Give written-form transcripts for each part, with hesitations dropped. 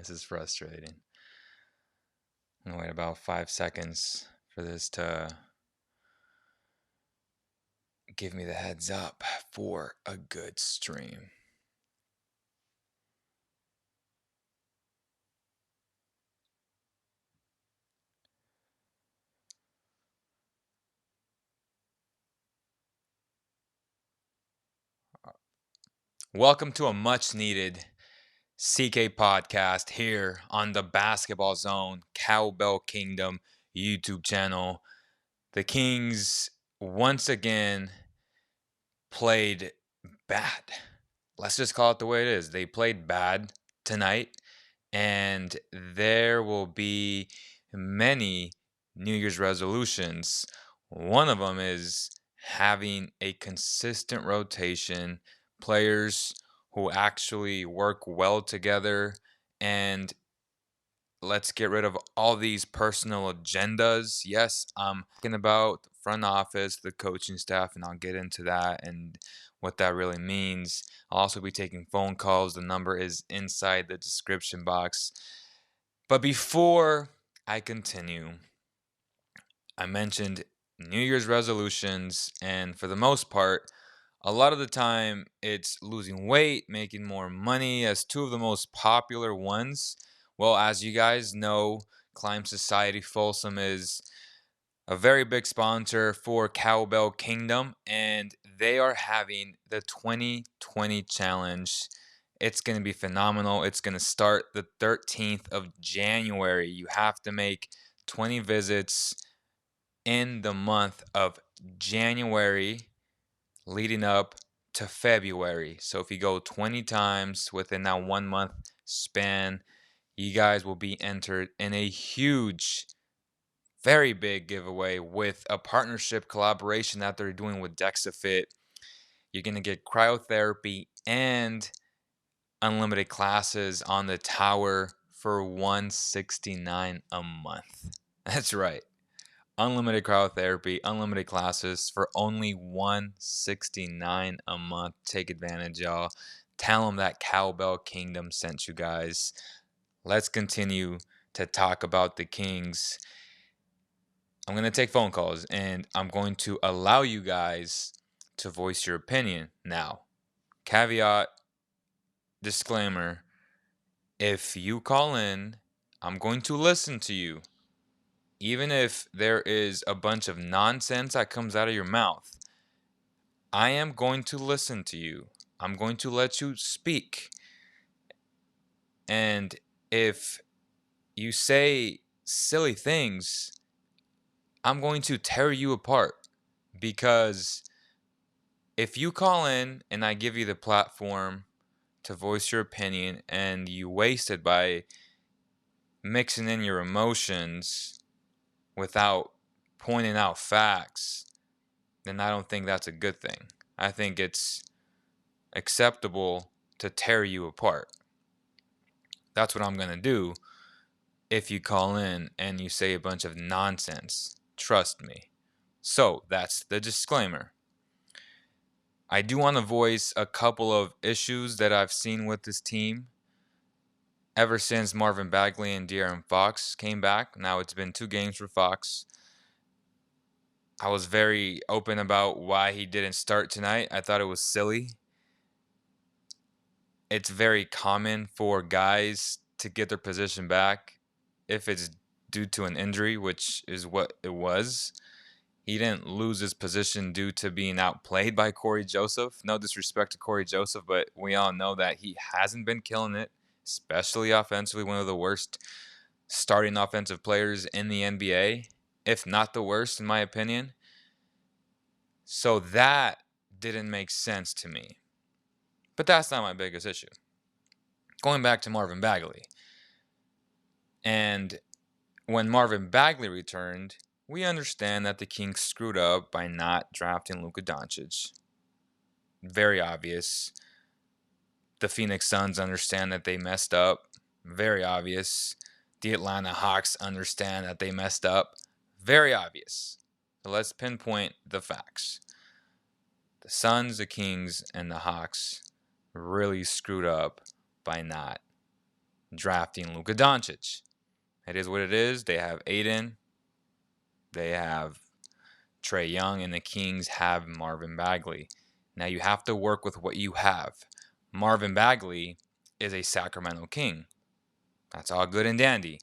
This is frustrating. I'm gonna wait about 5 seconds for this to give me the heads up for a good stream. Welcome to a much needed CK podcast here on the Basketball Zone Cowbell Kingdom YouTube channel. The Kings once again played bad. Let's just call it the way it is. They played bad tonight, and there will be many New Year's resolutions. One of them is having a consistent rotation, players who actually work well together, and let's get rid of all these personal agendas. Yes, I'm talking about the front office, the coaching staff, and I'll get into that and what that really means. I'll also be taking phone calls. The number is inside the description box. But before I continue, I mentioned New Year's resolutions, and for the most part, a lot of the time it's losing weight, making more money as two of the most popular ones. Well, as you guys know, Climb Society Folsom is a very big sponsor for Cowbell Kingdom, and they are having the 2020 challenge. It's going to be phenomenal. It's going to start the 13th of January. You have to make 20 visits in the month of January leading up to February. So if you go 20 times within that 1 month span, you guys will be entered in a huge, very big giveaway with a partnership collaboration that they're doing with DexaFit. You're going to get cryotherapy and unlimited classes on the tower for $169 a month. That's right. Unlimited cryotherapy, unlimited classes for only $169 a month. Take advantage, y'all. Tell them that Cowbell Kingdom sent you guys. Let's continue to talk about the Kings. I'm going to take phone calls, and I'm going to allow you guys to voice your opinion. Now, caveat, disclaimer, if you call in, I'm going to listen to you. Even if there is a bunch of nonsense that comes out of your mouth, I am going to listen to you. I'm going to let you speak. And if you say silly things, I'm going to tear you apart. Because if you call in and I give you the platform to voice your opinion and you waste it by mixing in your emotions without pointing out facts, then I don't think that's a good thing. I think it's acceptable to tear you apart. That's what I'm going to do if you call in and you say a bunch of nonsense. Trust me. So that's the disclaimer. I do want to voice a couple of issues that I've seen with this team ever since Marvin Bagley and De'Aaron Fox came back. Now it's been 2 games for Fox. I was very open about why he didn't start tonight. I thought it was silly. It's very common for guys to get their position back if it's due to an injury, which is what it was. He didn't lose his position due to being outplayed by Corey Joseph. No disrespect to Corey Joseph, but we all know that he hasn't been killing it, especially offensively. One of the worst starting offensive players in the NBA, if not the worst, in my opinion. So that didn't make sense to me. But that's not my biggest issue. Going back to Marvin Bagley. And when Marvin Bagley returned, we understand that the Kings screwed up by not drafting Luka Doncic. Very obvious. The Phoenix Suns understand that they messed up. Very obvious. The Atlanta Hawks understand that they messed up. Very obvious. So let's pinpoint the facts. The Suns, the Kings, and the Hawks really screwed up by not drafting Luka Doncic. It is what it is. They have Aiden. They have Trae Young, and the Kings have Marvin Bagley. Now you have to work with what you have. Marvin Bagley is a Sacramento King. That's all good and dandy.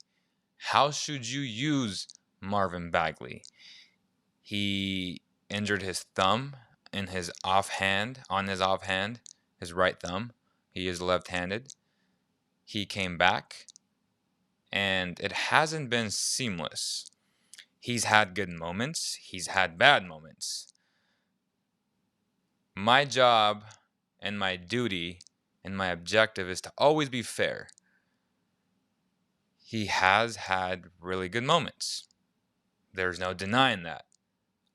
How should you use Marvin Bagley? He injured his thumb in his offhand, his right thumb. He is left-handed. He came back, and it hasn't been seamless. He's had good moments. He's had bad moments. My job and my duty and my objective is to always be fair. He has had really good moments. There's no denying that.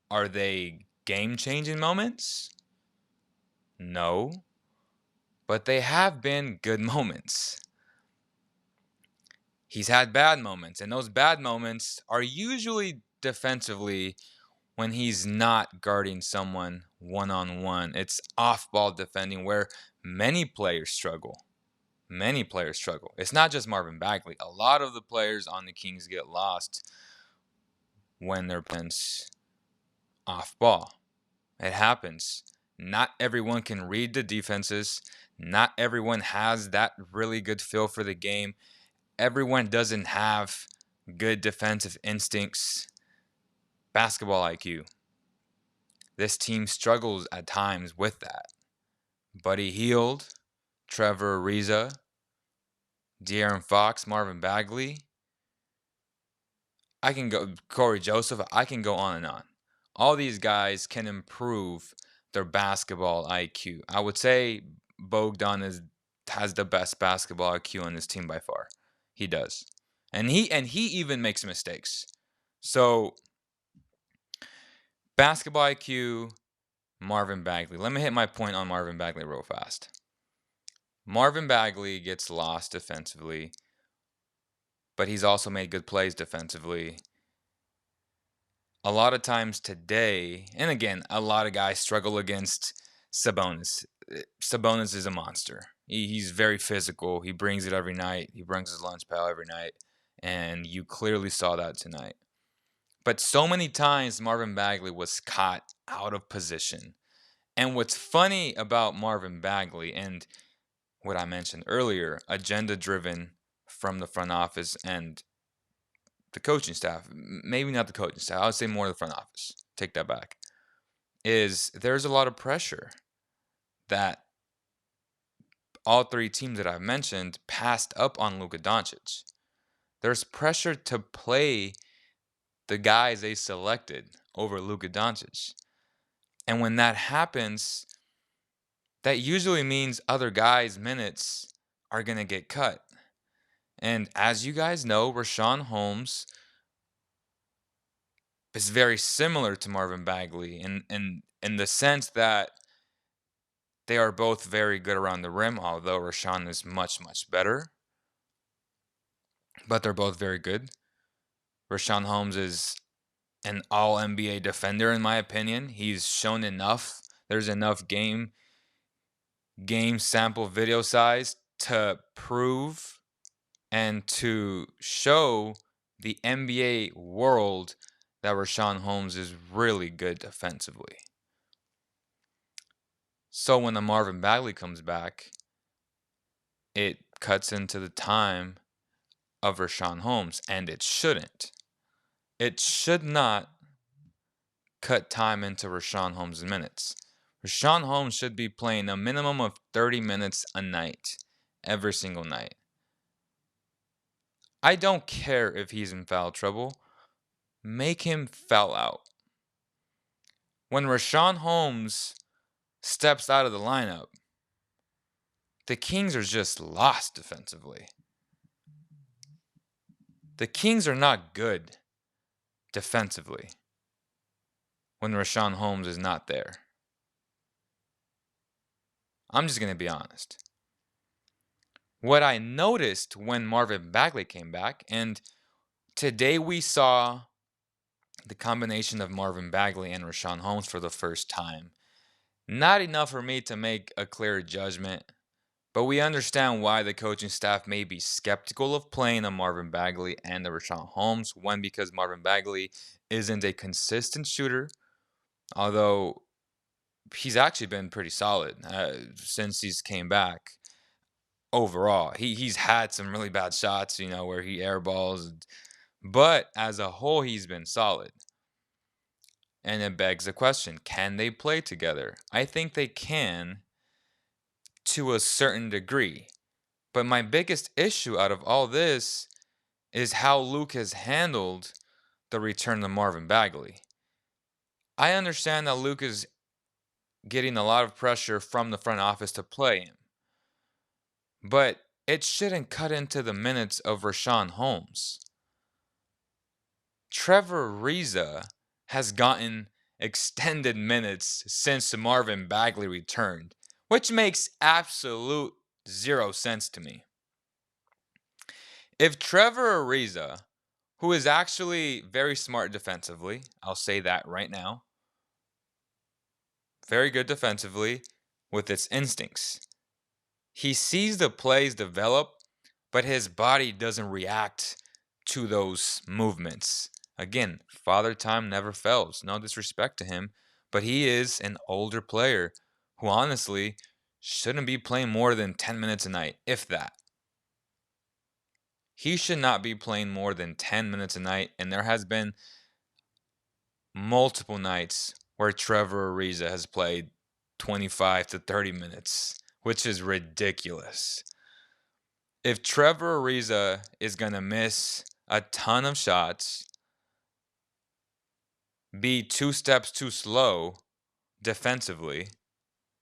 Are they game-changing moments? No. But they have been good moments. He's had bad moments, and those bad moments are usually defensively when he's not guarding someone one-on-one. It's off-ball defending where many players struggle. Many players struggle. It's not just Marvin Bagley. A lot of the players on the Kings get lost when they're off-ball. It happens. Not everyone can read the defenses. Not everyone has that really good feel for the game. Everyone doesn't have good defensive instincts, basketball IQ. This team struggles at times with that. Buddy Hield, Trevor Ariza, De'Aaron Fox, Marvin Bagley. I can go, Corey Joseph, I can go on and on. All these guys can improve their basketball IQ. I would say Bogdan has the best basketball IQ on this team by far. He does. And he even makes mistakes. So basketball IQ, Marvin Bagley. Let me hit my point on Marvin Bagley real fast. Marvin Bagley gets lost defensively, but he's also made good plays defensively. A lot of times today, and again, a lot of guys struggle against Sabonis. Sabonis is a monster. He's very physical. He brings it every night. He brings his lunch pail every night, and you clearly saw that tonight. But so many times Marvin Bagley was caught out of position. And what's funny about Marvin Bagley and what I mentioned earlier, agenda-driven from the front office and the coaching staff, maybe not the coaching staff, I would say more the front office, take that back, is there's a lot of pressure that all three teams that I've mentioned passed up on Luka Doncic. There's pressure to play the guys they selected over Luka Doncic. And when that happens, that usually means other guys' minutes are going to get cut. And as you guys know, Richaun Holmes is very similar to Marvin Bagley in the sense that they are both very good around the rim, although Richaun is much, much better. But they're both very good. Richaun Holmes is an all-NBA defender, in my opinion. He's shown enough. There's enough game sample video size to prove and to show the NBA world that Richaun Holmes is really good defensively. So when the Marvin Bagley comes back, it cuts into the time of Richaun Holmes, and it shouldn't. It should not cut time into Richaun Holmes' minutes. Richaun Holmes should be playing a minimum of 30 minutes a night, every single night. I don't care if he's in foul trouble. Make him foul out. When Richaun Holmes steps out of the lineup, the Kings are just lost defensively. The Kings are not good defensively when Richaun Holmes is not there. I'm just going to be honest. What I noticed when Marvin Bagley came back, and today we saw the combination of Marvin Bagley and Richaun Holmes for the first time. Not enough for me to make a clear judgment, But we understand why the coaching staff may be skeptical of playing a Marvin Bagley and a Rashawn Holmes. One, because Marvin Bagley isn't a consistent shooter, although he's actually been pretty solid since he's came back. Overall, he's had some really bad shots, where he airballs, but as a whole, he's been solid. And it begs the question, can they play together? I think they can to a certain degree. But my biggest issue out of all this is how Luke has handled the return of Marvin Bagley. I understand that Luke is getting a lot of pressure from the front office to play him, but it shouldn't cut into the minutes of Rashawn Holmes. Trevor Ariza has gotten extended minutes since Marvin Bagley returned, which makes absolute zero sense to me. If Trevor Ariza, who is actually very smart defensively, I'll say that right now, very good defensively with its instincts, he sees the plays develop, but his body doesn't react to those movements. Again, Father Time never fails. No disrespect to him, but he is an older player who honestly shouldn't be playing more than 10 minutes a night, if that. He should not be playing more than 10 minutes a night, and there has been multiple nights where Trevor Ariza has played 25 to 30 minutes, which is ridiculous. If Trevor Ariza is going to miss a ton of shots, be 2 steps too slow defensively,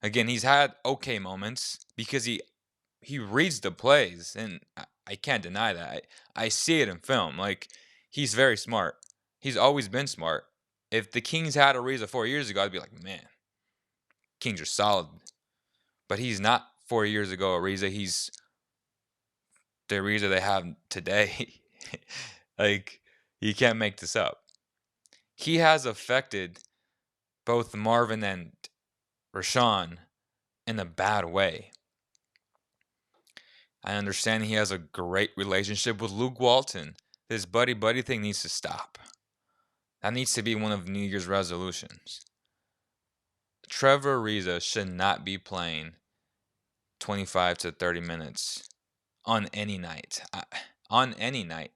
again, he's had okay moments because he reads the plays, and I can't deny that. I see it in film. Like, he's very smart. He's always been smart. If the Kings had Ariza 4 years ago, I'd be like, man, Kings are solid. But he's not 4 years ago Ariza. He's the Ariza they have today. Like, you can't make this up. He has affected both Marvin and Rashawn in a bad way. I understand he has a great relationship with Luke Walton. This buddy thing needs to stop. That needs to be one of New Year's resolutions. Trevor Ariza should not be playing 25 to 30 minutes on any night. On any night.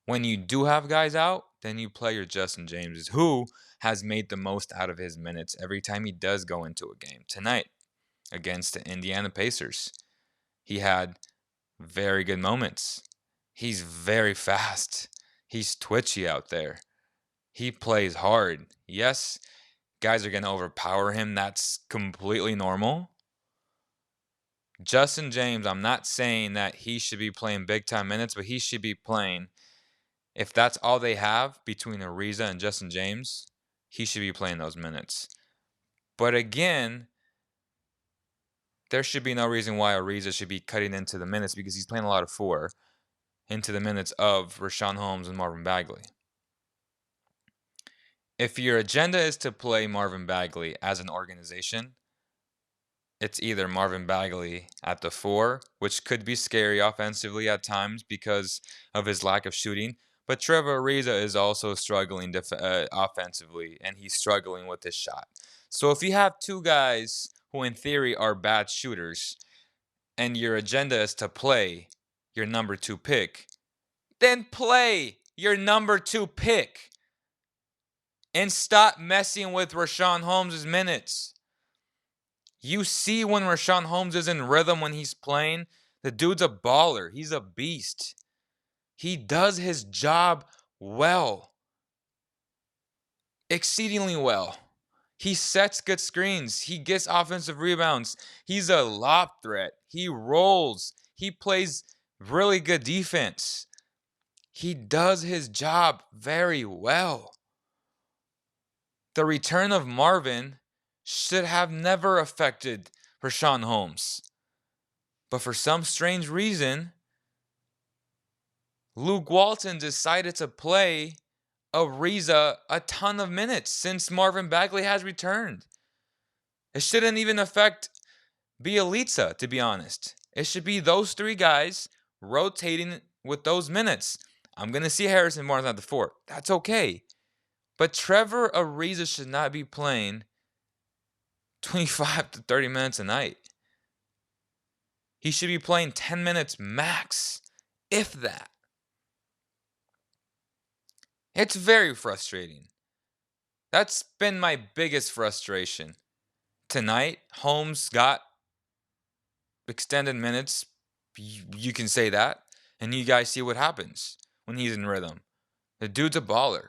When you do have guys out, then you play your Justin Jameses, who has made the most out of his minutes every time he does go into a game. Tonight, against the Indiana Pacers, he had very good moments. He's very fast. He's twitchy out there. He plays hard. Yes, guys are going to overpower him. That's completely normal. Justin James, I'm not saying that he should be playing big-time minutes, but he should be playing. If that's all they have between Ariza and Justin James, he should be playing those minutes. But again, there should be no reason why Ariza should be cutting into the minutes because he's playing a lot of 4 into the minutes of Rashawn Holmes and Marvin Bagley. If your agenda is to play Marvin Bagley as an organization, it's either Marvin Bagley at the 4, which could be scary offensively at times because of his lack of shooting, but Trevor Ariza is also struggling offensively, and he's struggling with his shot. So if you have 2 guys who in theory are bad shooters, and your agenda is to play your number 2 pick, then play your number 2 pick. And stop messing with Rashawn Holmes' minutes. You see when Rashawn Holmes is in rhythm when he's playing, the dude's a baller. He's a beast. He does his job well. Exceedingly well. He sets good screens. He gets offensive rebounds. He's a lob threat. He rolls. He plays really good defense. He does his job very well. The return of Marvin should have never affected Rashawn Holmes. But for some strange reason, Luke Walton decided to play Ariza a ton of minutes since Marvin Bagley has returned. It shouldn't even affect Bielitsa, to be honest. It should be those three guys rotating with those minutes. I'm going to see Harrison Barnes at the 4. That's okay. But Trevor Ariza should not be playing 25 to 30 minutes a night. He should be playing 10 minutes max, if that. It's very frustrating. That's been my biggest frustration. Tonight, Holmes got extended minutes. You can say that. And you guys see what happens when he's in rhythm. The dude's a baller.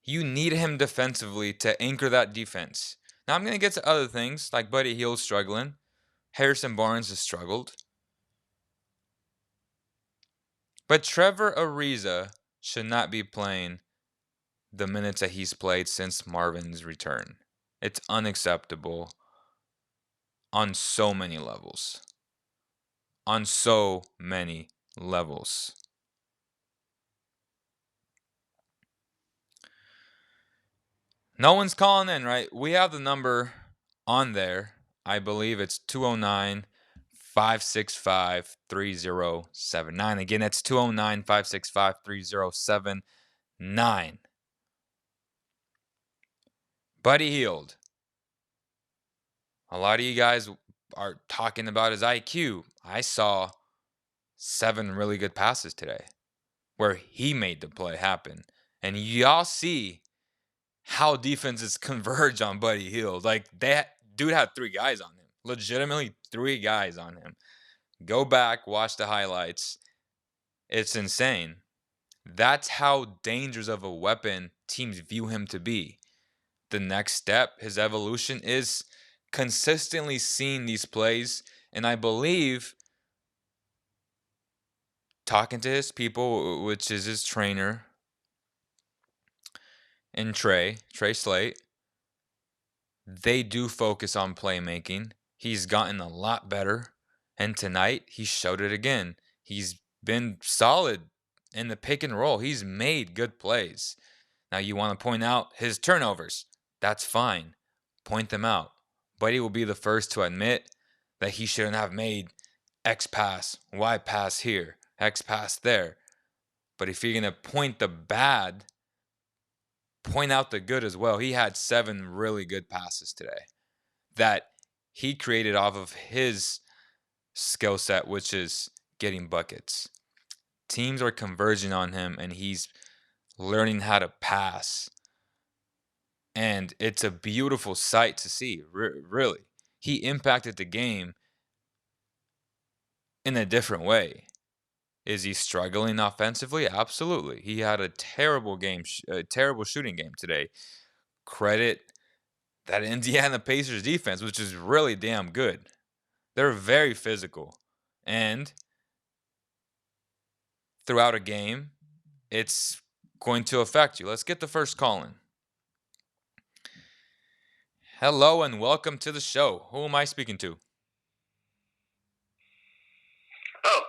You need him defensively to anchor that defense. Now I'm going to get to other things, like Buddy Hield struggling. Harrison Barnes has struggled. But Trevor Ariza should not be playing the minutes that he's played since Marvin's return. It's unacceptable on so many levels. On so many levels. No one's calling in, right? We have the number on there. I believe it's 209-565-3079. Again, that's 209-565-3079. Buddy Hield. A lot of you guys are talking about his IQ. I saw 7 really good passes today where he made the play happen. And y'all see how defenses converge on Buddy Hield. Like, that dude had 3 guys on him. Legitimately 3 guys on him. Go back, watch the highlights. It's insane. That's how dangerous of a weapon teams view him to be. The next step, his evolution, is consistently seeing these plays. And I believe talking to his people, which is his trainer, and Trey Slate, they do focus on playmaking. He's gotten a lot better. And tonight, he showed it again. He's been solid in the pick and roll. He's made good plays. Now, you want to point out his turnovers. That's fine. Point them out. Buddy will be the first to admit that he shouldn't have made X pass, Y pass here, X pass there. But if you're going to point the bad, point out the good as well. He had 7 really good passes today that he created off of his skill set, which is getting buckets. Teams are converging on him, and he's learning how to pass. And it's a beautiful sight to see, really. He impacted the game in a different way. Is he struggling offensively? Absolutely. He had a terrible game, a terrible shooting game today. Credit that Indiana Pacers defense, which is really damn good. They're very physical. And throughout a game, it's going to affect you. Let's get the first call in. Hello and welcome to the show. Who am I speaking to? Oh,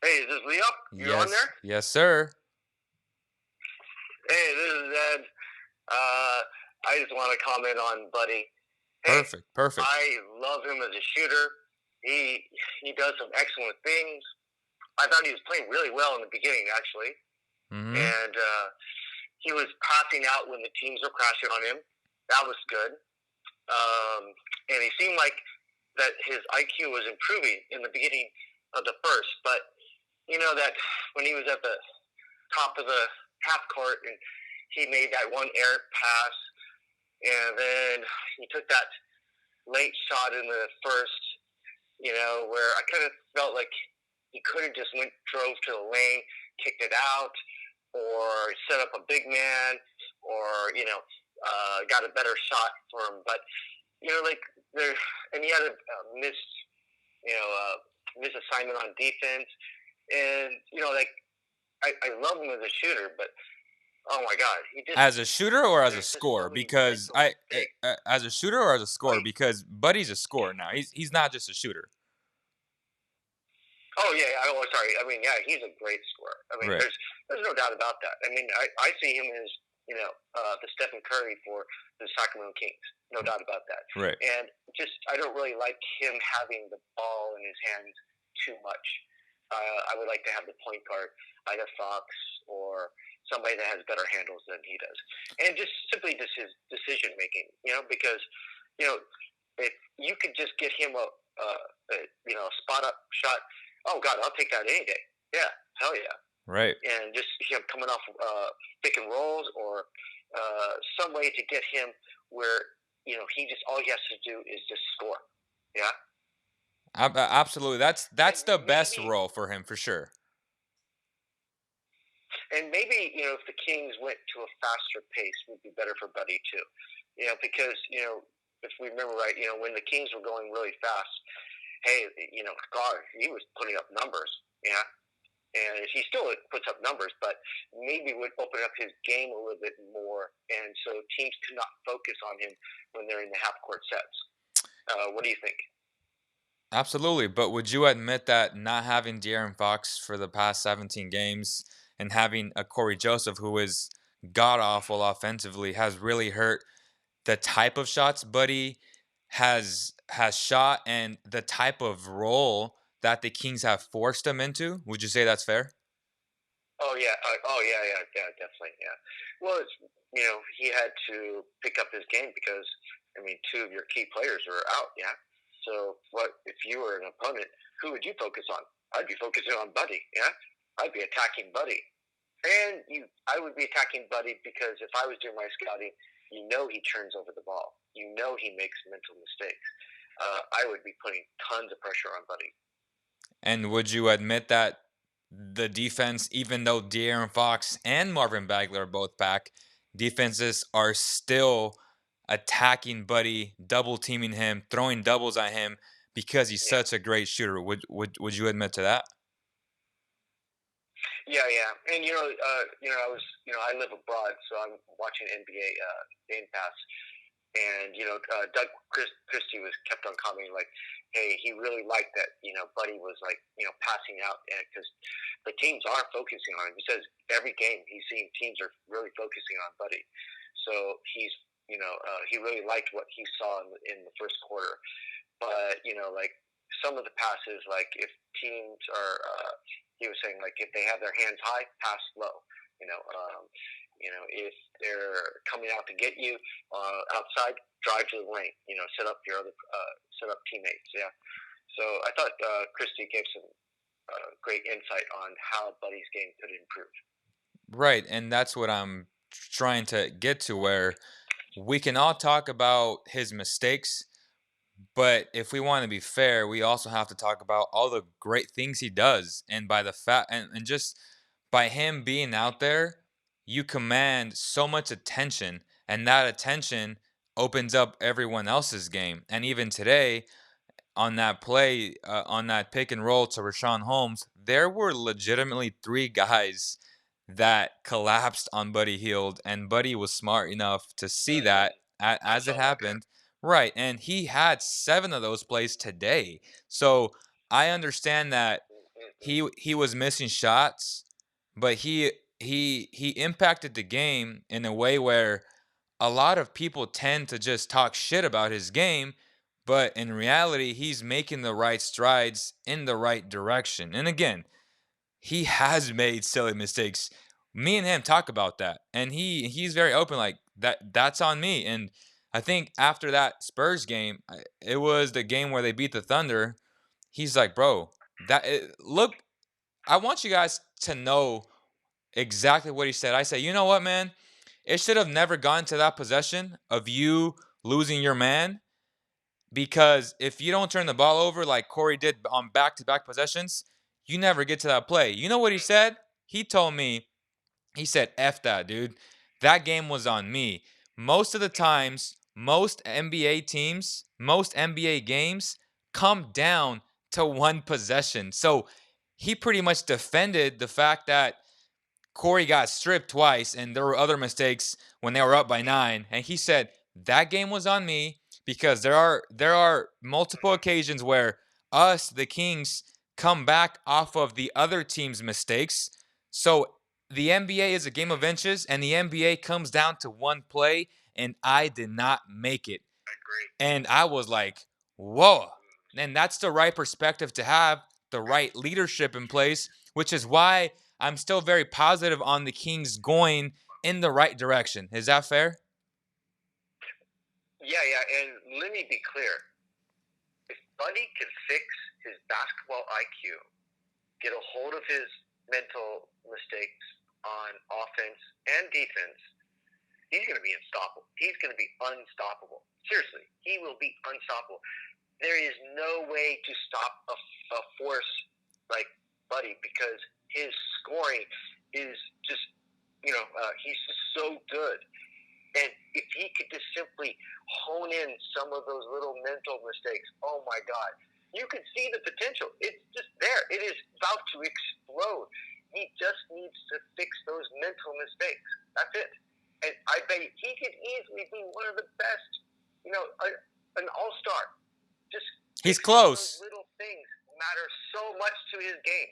hey, is this Leo? You're on there? Yes, sir. Hey, this is Ed. I just want to comment on Buddy. Hey, perfect. I love him as a shooter. He does some excellent things. I thought he was playing really well in the beginning, actually. Mm-hmm. And he was passing out when the teams were crashing on him. That was good. And he seemed like that his IQ was improving in the beginning of the first. But, you know, that when he was at the top of the half court and he made that one errant pass, and then he took that late shot in the first, you know, where I kind of felt like he could have just drove to the lane, kicked it out, or set up a big man, or, you know, got a better shot for him. But, you know, like, and he had a misassignment on defense. And, you know, like, I love him as a shooter, but oh my God, he just as a shooter or as a scorer? Because as a shooter or as a scorer? Because Buddy's a scorer now. He's not just a shooter. Oh yeah. Oh, sorry. I mean, yeah, he's a great scorer. I mean, right. there's no doubt about that. I mean, I see him as, you know, the Stephen Curry for the Sacramento Kings. No doubt about that. Right. And just I don't really like him having the ball in his hands too much. I would like to have the point guard, either Fox or somebody that has better handles than he does, and just simply just his decision making. Because if you could just get him a spot up shot, oh God, I'll take that any day. Yeah, hell yeah. Right. And just him coming off pick and rolls or some way to get him where he just all he has to do is just score. Yeah. Absolutely. That's And the best maybe role for him for sure. if the Kings went to a faster pace, would be better for Buddy too. Because if we remember right, when the Kings were going really fast, hey, God, he was putting up numbers. Yeah. And he still puts up numbers, but maybe would open up his game a little bit more, and so teams could not focus on him when they're in the half court sets. What do you think? Absolutely. But would you admit that not having De'Aaron Fox for the past 17 games and having a Corey Joseph who is god awful offensively has really hurt the type of shots Buddy has shot and the type of role that the Kings have forced him into? Would you say that's fair? Oh yeah, yeah, definitely, yeah. Well, he had to pick up his game because two of your key players are out. Yeah. So what if you were an opponent? Who would you focus on? I'd be focusing on Buddy. Yeah. I'd be attacking Buddy, and I would be attacking Buddy because if I was doing my scouting, he turns over the ball. He makes mental mistakes. I would be putting tons of pressure on Buddy. And would you admit that the defense, even though De'Aaron Fox and Marvin Bagley are both back, defenses are still attacking Buddy, double teaming him, throwing doubles at him because he's Yeah. such a great shooter. Would you admit to that? Yeah, yeah, and I live abroad, so I'm watching NBA Game Pass, and Doug Christie was kept on commenting like, hey, he really liked that Buddy was like passing out because the teams are focusing on him. He says every game he's seen teams are really focusing on Buddy, so he's he really liked what he saw in the first quarter, but like some of the passes, like if teams are he was saying like if they have their hands high, pass low. If they're coming out to get you outside, drive to the lane. Set up your other set up teammates. Yeah. So I thought Christie gave some great insight on how Buddy's game could improve. Right, and that's what I'm trying to get to where we can all talk about his mistakes, but if we want to be fair, we also have to talk about all the great things he does. And by the fact and just by him being out there, you command so much attention, and that attention opens up everyone else's game. And even today, on that play, on that pick and roll to Rashawn Holmes, there were legitimately three guys that collapsed on Buddy Hield, and Buddy was smart enough to see that as it happened. Right, and he had 7 of those plays today. So I understand that he was missing shots, but he impacted the game in a way where a lot of people tend to just talk shit about his game, but in reality, he's making the right strides in the right direction. And again, he has made silly mistakes. Me and him talk about that, and he's very open, like that's on me. And I think after that Spurs game, it was the game where they beat the Thunder. He's like, bro, look, I want you guys to know exactly what he said. I say, you know what, man? It should have never gone to that possession of you losing your man because if you don't turn the ball over like Corey did on back-to-back possessions, you never get to that play. You know what he said? He told me, he said, F that, dude. That game was on me. Most of the times, most NBA teams, most NBA games come down to one possession. So he pretty much defended the fact that Corey got stripped twice, and there were other mistakes when they were up by 9. And he said that game was on me because there are multiple occasions where us, the Kings, come back off of the other team's mistakes. So the NBA is a game of inches, and the NBA comes down to one play, and I did not make it. I agree. And I was like, whoa. And that's the right perspective to have, the right leadership in place, which is why I'm still very positive on the Kings going in the right direction. Is that fair? Yeah, and let me be clear. If Buddy could fix his basketball IQ, get a hold of his mental mistakes on offense and defense, he's going to be unstoppable. He's going to be unstoppable. Seriously, he will be unstoppable. There is no way to stop a force like Buddy because his scoring is just, he's just so good. And if he could just simply hone in some of those little mental mistakes, oh my God, you can see the potential. It's just there. It is about to explode. He just needs to fix those mental mistakes. That's it. And I bet he could easily be one of the best, an all-star. Just he's close. Those little things matter so much to his game.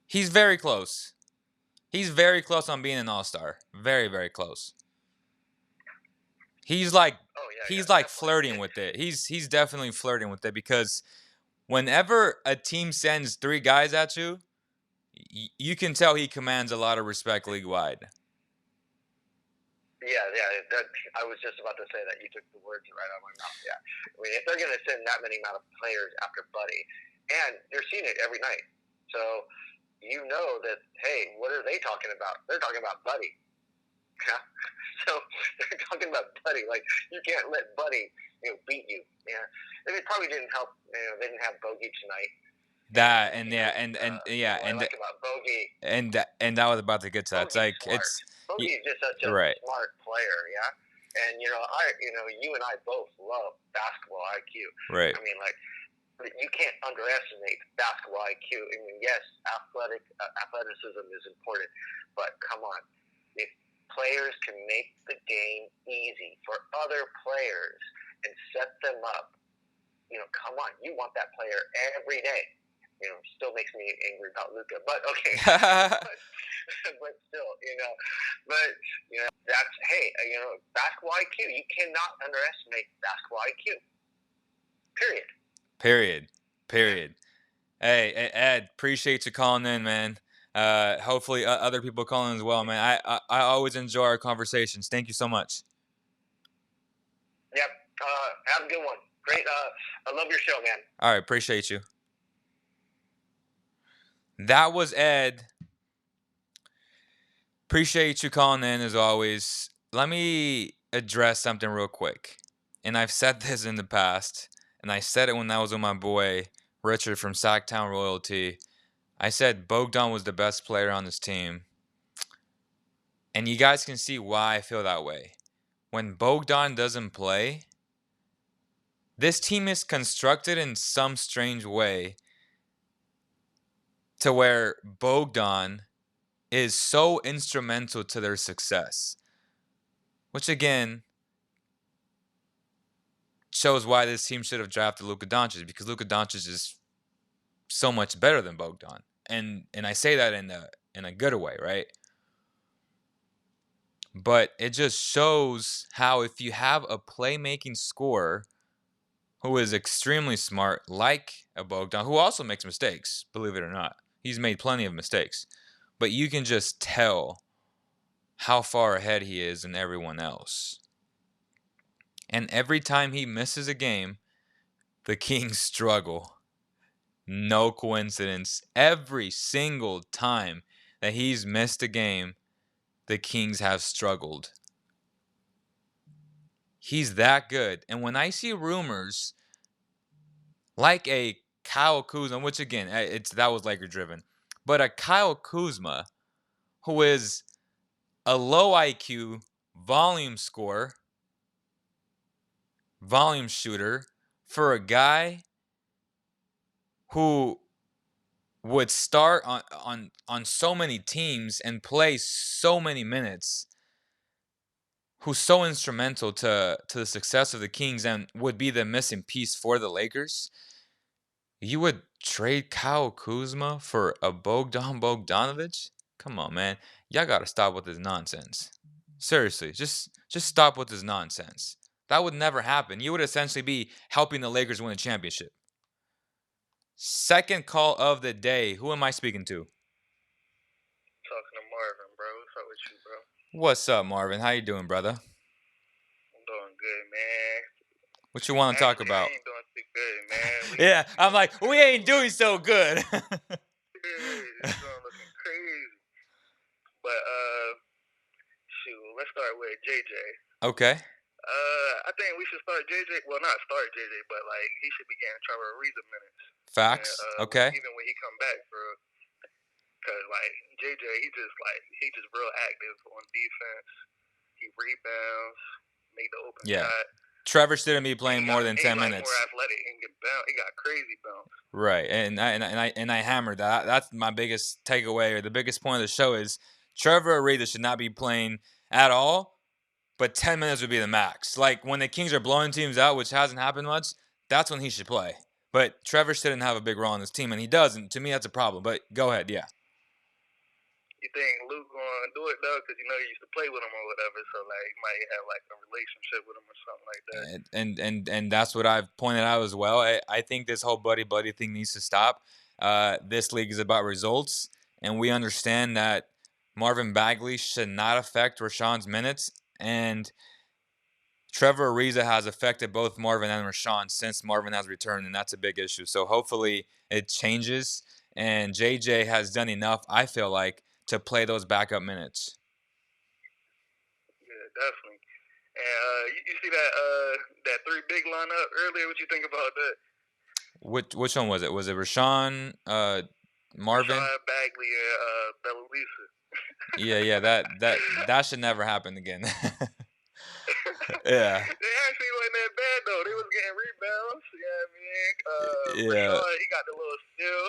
He's very close. He's very close on being an all-star. Very, very close. He's like flirting with it. He's definitely flirting with it because whenever a team sends 3 guys at you, you can tell he commands a lot of respect league-wide. Yeah. I was just about to say that. You took the words right out of my mouth. Yeah. I mean, if they're going to send that many amount of players after Buddy, and they're seeing it every night, so you know that, hey, what are they talking about? They're talking about Buddy. Yeah. So they're talking about Buddy. Like, you can't let Buddy, beat you. Yeah. And it probably didn't help. They didn't have Bogey tonight. That what I like about Bogey, and that was about to get to that. It's like smart. Bogey's just such a smart player, yeah. And you and I both love basketball IQ. Right. I mean, like, you can't underestimate basketball IQ. I mean, yes, athleticism is important, but come on, if players can make the game easy for other players and set them up, come on, you want that player every day. Still makes me angry about Luka, but okay. but still, that's, hey, basketball IQ. You cannot underestimate basketball IQ. Period. Hey, Ed, appreciate you calling in, man. Hopefully other people calling as well, man. I always enjoy our conversations. Thank you so much. Yep. Have a good one. Great. I love your show, man. All right, appreciate you. That was Ed. Appreciate you calling in as always. Let me address something real quick. And I've said this in the past, and I said it when I was with my boy Richard from Sacktown Royalty. I said Bogdan was the best player on this team. And you guys can see why I feel that way. When Bogdan doesn't play, this team is constructed in some strange way to where Bogdan is so instrumental to their success. Which again shows why this team should have drafted Luka Doncic, because Luka Doncic is so much better than Bogdan. And I say that in a good way, right? But it just shows how if you have a playmaking scorer who is extremely smart, like a Bogdan, who also makes mistakes, believe it or not. He's made plenty of mistakes. But you can just tell how far ahead he is than everyone else. And every time he misses a game, the Kings struggle. No coincidence. Every single time that he's missed a game, the Kings have struggled. He's that good. And when I see rumors like a Kyle Kuzma, which again, that was Laker driven, but a Kyle Kuzma who is a low IQ volume scorer, volume shooter for a guy who would start on so many teams and play so many minutes, who's so instrumental to the success of the Kings and would be the missing piece for the Lakers, you would trade Kyle Kuzma for a Bogdan Bogdanovic? Come on, man. Y'all got to stop with this nonsense. Seriously, just stop with this nonsense. That would never happen. You would essentially be helping the Lakers win a championship. Second call of the day. Who am I speaking to? Talking to Marvin, bro. What's up with you, bro? What's up, Marvin? How you doing, brother? I'm doing good, man. What you want to talk Actually, I about? ain't doing too good, man. Yeah, I'm like, we ain't doing so good. It's looking crazy. But shoot, let's start with JJ. Okay. I think we should start JJ. Well, not start JJ, but like he should be getting Trevor Ariza minutes. Facts. Okay. Even when he come back, bro. Cause like JJ, he just real active on defense. He rebounds, make the open shot. Trevor shouldn't be playing more than 10 minutes. More athletic and get bounce. He got crazy bounce. Right, and I hammered that. That's my biggest takeaway, or the biggest point of the show is Trevor Ariza should not be playing at all, but 10 minutes would be the max. Like when the Kings are blowing teams out, which hasn't happened much, that's when he should play. But Trevor shouldn't have a big role on this team, and he doesn't. To me, that's a problem. But go ahead, yeah. You think Luke gonna do it though? Because you know he used to play with him or whatever, so like he might have like a relationship with him or something like that. And that's what I've pointed out as well. I think this whole buddy thing needs to stop. This league is about results, and we understand that Marvin Bagley should not affect Rashawn's minutes, and Trevor Ariza has affected both Marvin and Rashawn since Marvin has returned, and that's a big issue. So hopefully it changes, and JJ has done enough, I feel like, to play those backup minutes. Yeah, definitely. And you see that three big lineup earlier? What you think about that? Which one was it? Was it Rashawn, Marvin, Rashawn Bagley, and Bellulisa? Yeah. That should never happen again. Yeah. They actually wasn't that bad though. They was getting rebounds. You know what I mean? Rashawn, he got the little steal.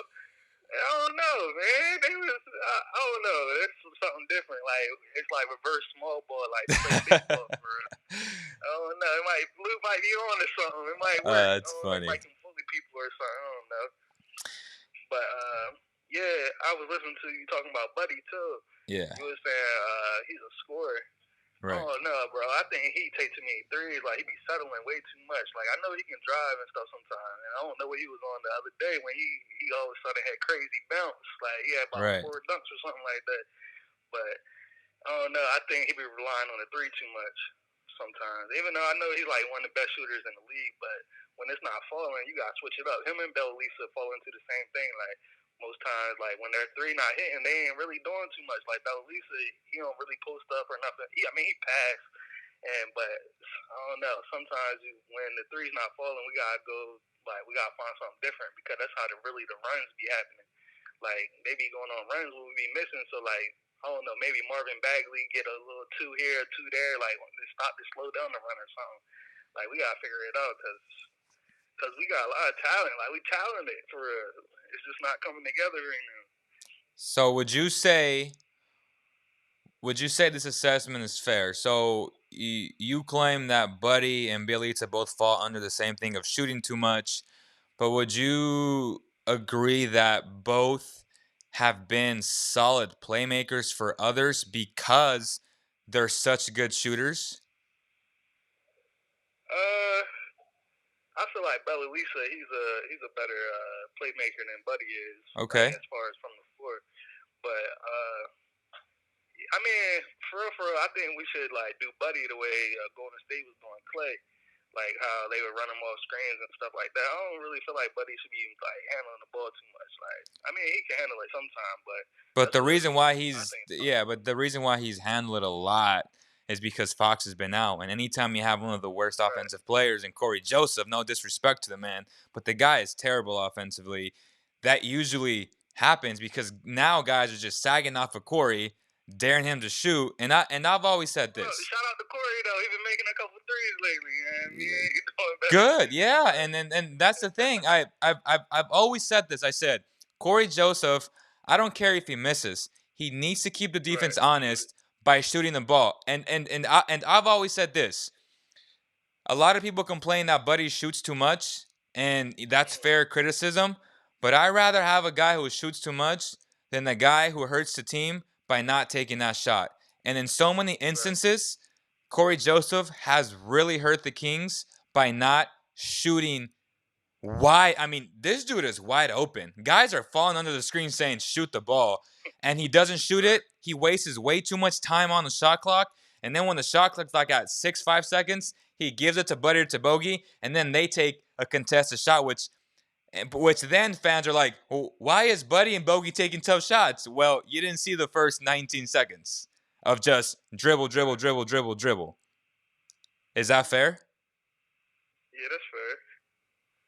I don't know, man. They was, I don't know. It's something different. Like it's like reverse small ball, like big ball for real. I don't know. Luke might be on or something. It might work. That's funny. It might bully people or something. I don't know. But yeah, I was listening to you talking about Buddy too. Yeah. You was saying he's a scorer. Right. Oh no, bro. I think he takes too many threes. Like he be settling way too much. Like I know he can drive and stuff sometimes. And I don't know what he was on the other day when he all of a sudden had crazy bounce. Like he had about 4 dunks or something like that. But I don't know. I think he be relying on the three too much sometimes. Even though I know he's like one of the best shooters in the league, but when it's not falling, you gotta switch it up. Him and Bellulisa fall into the same thing. Like most times, like when their three not hitting, they ain't really doing too much. Like Bellulisa, he don't really post up or nothing. He passed, but I don't know. Sometimes when the three's not falling, we gotta go. Like we gotta find something different because that's how the runs be happening. Like they be going on runs we be missing. So like I don't know, maybe Marvin Bagley get a little 2 here, 2 there, like to slow down the run or something. Like we gotta figure it out because we got a lot of talent. Like we talented for real. It's just not coming together right now. So would you say this assessment is fair? So you claim that Buddy and Bjelica both fall under the same thing of shooting too much, but would you agree that both have been solid playmakers for others because they're such good shooters? I feel like Bellulisa, he's a better playmaker than Buddy is. Okay. Like, as far as from the floor, but I mean, for real, I think we should like do Buddy the way Golden State was doing Clay, like how they would run him off screens and stuff like that. I don't really feel like Buddy should be like handling the ball too much. Like, I mean, he can handle it sometimes, but the reason why he's handled it a lot is because Fox has been out. And anytime you have one of the worst offensive players in Corey Joseph, no disrespect to the man, but the guy is terrible offensively, that usually happens because now guys are just sagging off of Corey, daring him to shoot. And I've always said this. Shout out to Corey though. He's been making a couple threes lately, and he's doing better. Good, yeah. And that's the thing. I've always said this. I said Corey Joseph, I don't care if he misses. He needs to keep the defense honest by shooting the ball. And I've always said this. A lot of people complain that Buddy shoots too much, and that's fair criticism. But I'd rather have a guy who shoots too much than a guy who hurts the team by not taking that shot. And in so many instances, Corey Joseph has really hurt the Kings by not shooting Why? I mean, this dude is wide open. Guys are falling under the screen saying shoot the ball, and he doesn't shoot it. He wastes way too much time on the shot clock, and then when the shot clock's like at 5 seconds, he gives it to Buddy or to Bogey, and then they take a contested shot, which then fans are like, well, why is Buddy and Bogey taking tough shots? Well, you didn't see the first 19 seconds of just dribble, dribble, dribble, dribble, dribble. Is that fair? Yeah, that's fair.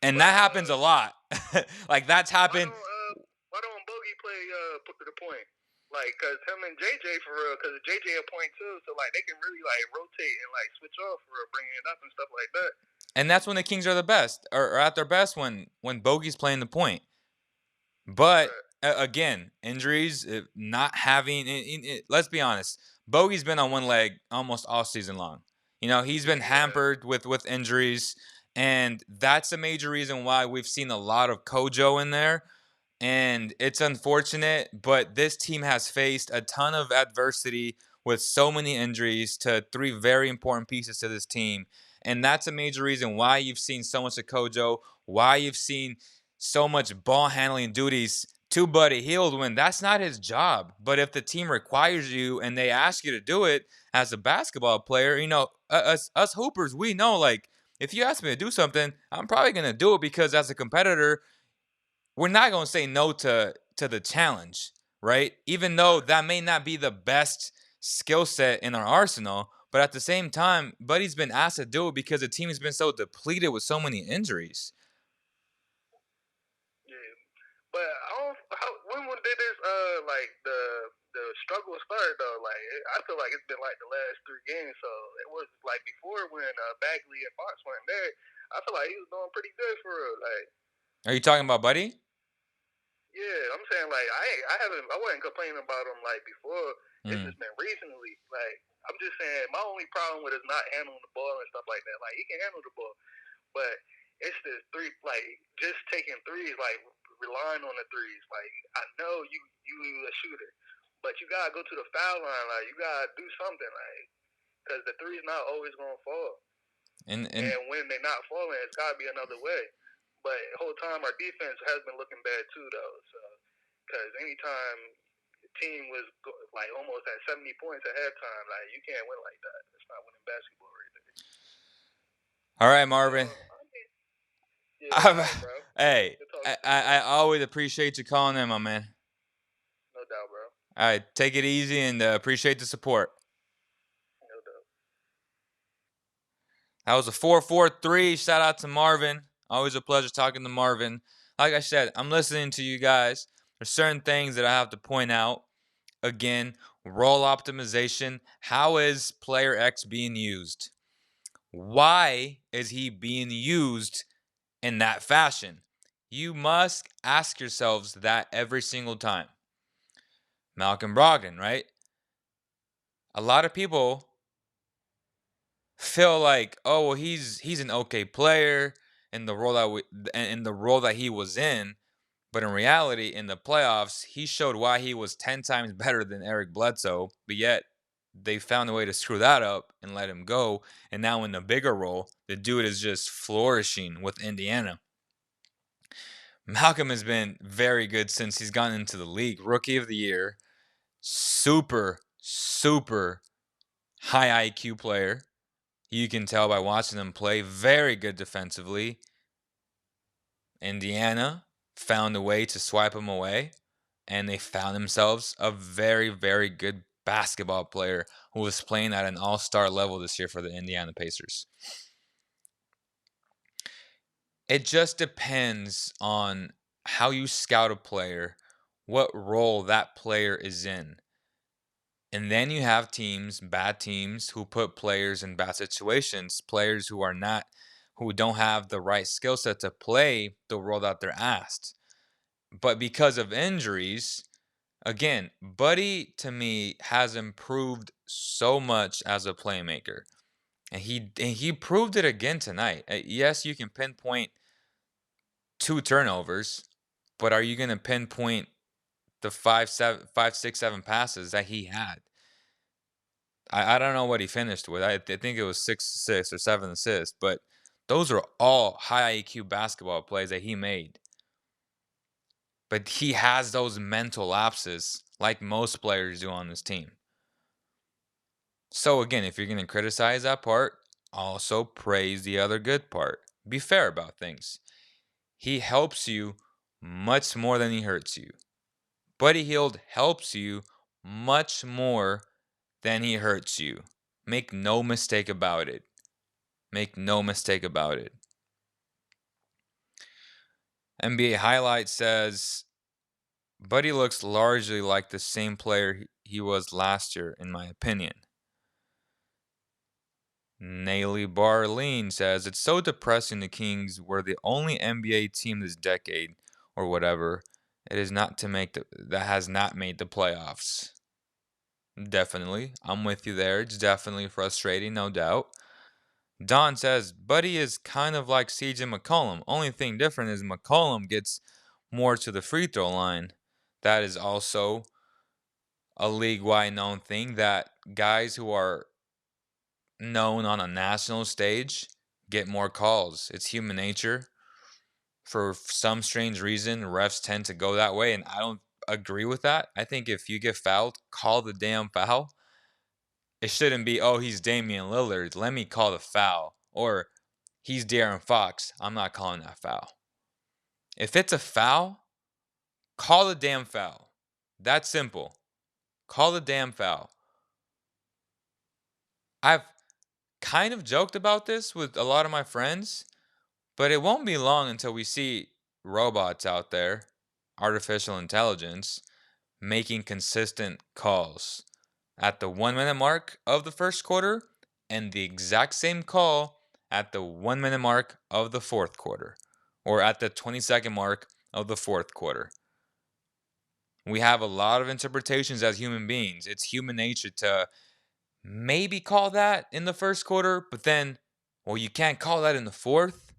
And that happens a lot. Like that's happened. Why don't Bogey play put to the point? Like, cause him and JJ for real, cause JJ a point too, so like they can really like rotate and like switch off for bringing it up and stuff like that. And that's when the Kings are the best, or at their best when Bogey's playing the point. But again, injuries, not having. Let's be honest, Bogey's been on one leg almost all season long. You know, he's been hampered with injuries, and that's a major reason why we've seen a lot of Kojo in there. And it's unfortunate, but this team has faced a ton of adversity with so many injuries to three very important pieces to this team. And that's a major reason why you've seen so much of Kojo, why you've seen so much ball handling duties to Buddy Hield when that's not his job. But if the team requires you and they ask you to do it as a basketball player, you know, us hoopers, we know, like, if you ask me to do something, I'm probably going to do it because as a competitor, we're not going to say no to the challenge, right? Even though that may not be the best skill set in our arsenal, but at the same time, Buddy's been asked to do it because the team has been so depleted with so many injuries. Yeah, but when did this like the struggle start though? Like I feel like it's been like the last 3 games, so it was like before when Bagley and Fox weren't there. I feel like he was doing pretty good for real. Like, are you talking about Buddy? Yeah, I'm saying like I wasn't complaining about him like before. It's just been recently. Like I'm just saying my only problem with is not handling the ball and stuff like that. Like he can handle the ball, but it's the like just taking threes, like relying on the threes. Like I know you a shooter, but you gotta go to the foul line. Like you gotta do something, like because the three's not always gonna fall. And when they're not falling, it's gotta be another way. But the whole time, our defense has been looking bad too, though. So, because anytime the team was like almost at 70 points at halftime, like you can't win like that. It's not winning basketball right there. All right, Marvin. Right, bro. Hey, I always appreciate you calling in, my man. No doubt, bro. All right, take it easy and appreciate the support. No doubt. That was a 4-4-3. Shout out to Marvin. Always a pleasure talking to Marvin. Like I said, I'm listening to you guys. There's certain things that I have to point out. Again, role optimization. How is player X being used? Why is he being used in that fashion? You must ask yourselves that every single time. Malcolm Brogdon, right? A lot of people feel like, oh, well, he's an okay player in the role that he was in, but in reality, in the playoffs, he showed why he was 10 times better than Eric Bledsoe, but yet they found a way to screw that up and let him go. And now in the bigger role, the dude is just flourishing with Indiana. Malcolm has been very good since he's gotten into the league. Rookie of the year, super, super high IQ player. You can tell by watching him play. Very good defensively. Indiana found a way to swipe him away, and they found themselves a very, very good basketball player who was playing at an all-star level this year for the Indiana Pacers. It just depends on how you scout a player, what role that player is in. And then you have teams, bad teams, who put players in bad situations, players who don't have the right skill set to play the role that they're asked. But because of injuries, again, Buddy to me has improved so much as a playmaker. And he proved it again tonight. Yes, you can pinpoint 2 turnovers, but are you going to pinpoint the 5, 6, 7 passes that he had? I don't know what he finished with. I think it was 6 assists or 7 assists, but Those are all high IQ basketball plays that he made. But he has those mental lapses like most players do on this team. So again, if you're going to criticize that part, also praise the other good part. Be fair about things. He helps you much more than he hurts you. Buddy Hield helps you much more than he hurts you. Make no mistake about it. Make no mistake about it. NBA Highlight says, Buddy looks largely like the same player he was last year, in my opinion. Naily Barleen says, it's so depressing the Kings were the only NBA team this decade, or whatever, it is not to make that has not made the playoffs. Definitely. I'm with you there. It's definitely frustrating, no doubt. Don says, Buddy is kind of like CJ McCollum. Only thing different is McCollum gets more to the free throw line. That is also a league-wide known thing that guys who are known on a national stage get more calls. It's human nature. For some strange reason, refs tend to go that way, and I don't agree with that. I think if you get fouled, call the damn foul. It shouldn't be, oh, he's Damian Lillard, let me call the foul. Or he's De'Aaron Fox, I'm not calling that foul. If it's a foul, call the damn foul. That's simple. Call the damn foul. I've kind of joked about this with a lot of my friends, but it won't be long until we see robots out there, artificial intelligence, making consistent calls at the 1 minute mark of the first quarter and the exact same call at the 1 minute mark of the fourth quarter or at the 20-second mark of the fourth quarter. We have a lot of interpretations as human beings. It's human nature to maybe call that in the first quarter, but then, well, you can't call that in the fourth.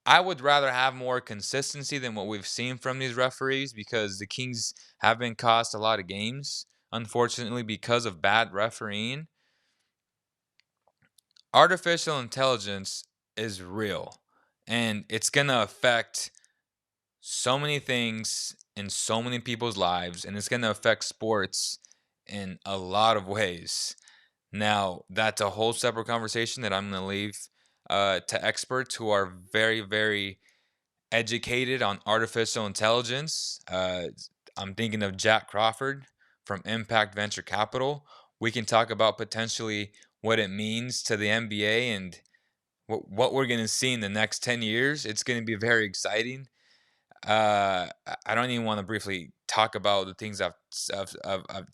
I would rather have more consistency than what we've seen from these referees because the Kings have been cost a lot of games, unfortunately, because of bad refereeing. Artificial intelligence is real, and it's going to affect so many things in so many people's lives, and it's going to affect sports in a lot of ways. Now, that's a whole separate conversation that I'm going to leave to experts who are very, very educated on artificial intelligence. I'm thinking of Jack Crawford from Impact Venture Capital. We can talk about potentially what it means to the NBA and what we're going to see in the next 10 years. It's going to be very exciting. I don't even want to briefly talk about the things I've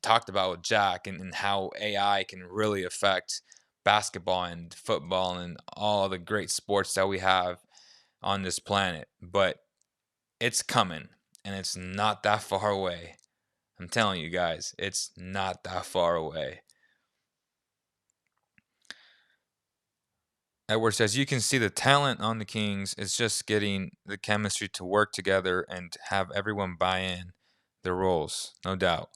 talked about with Jack and how AI can really affect basketball and football and all the great sports that we have on this planet. But it's coming, and it's not that far away. I'm telling you guys, it's not that far away. Edward says, you can see the talent on the Kings. It's just getting the chemistry to work together and have everyone buy in their roles, no doubt.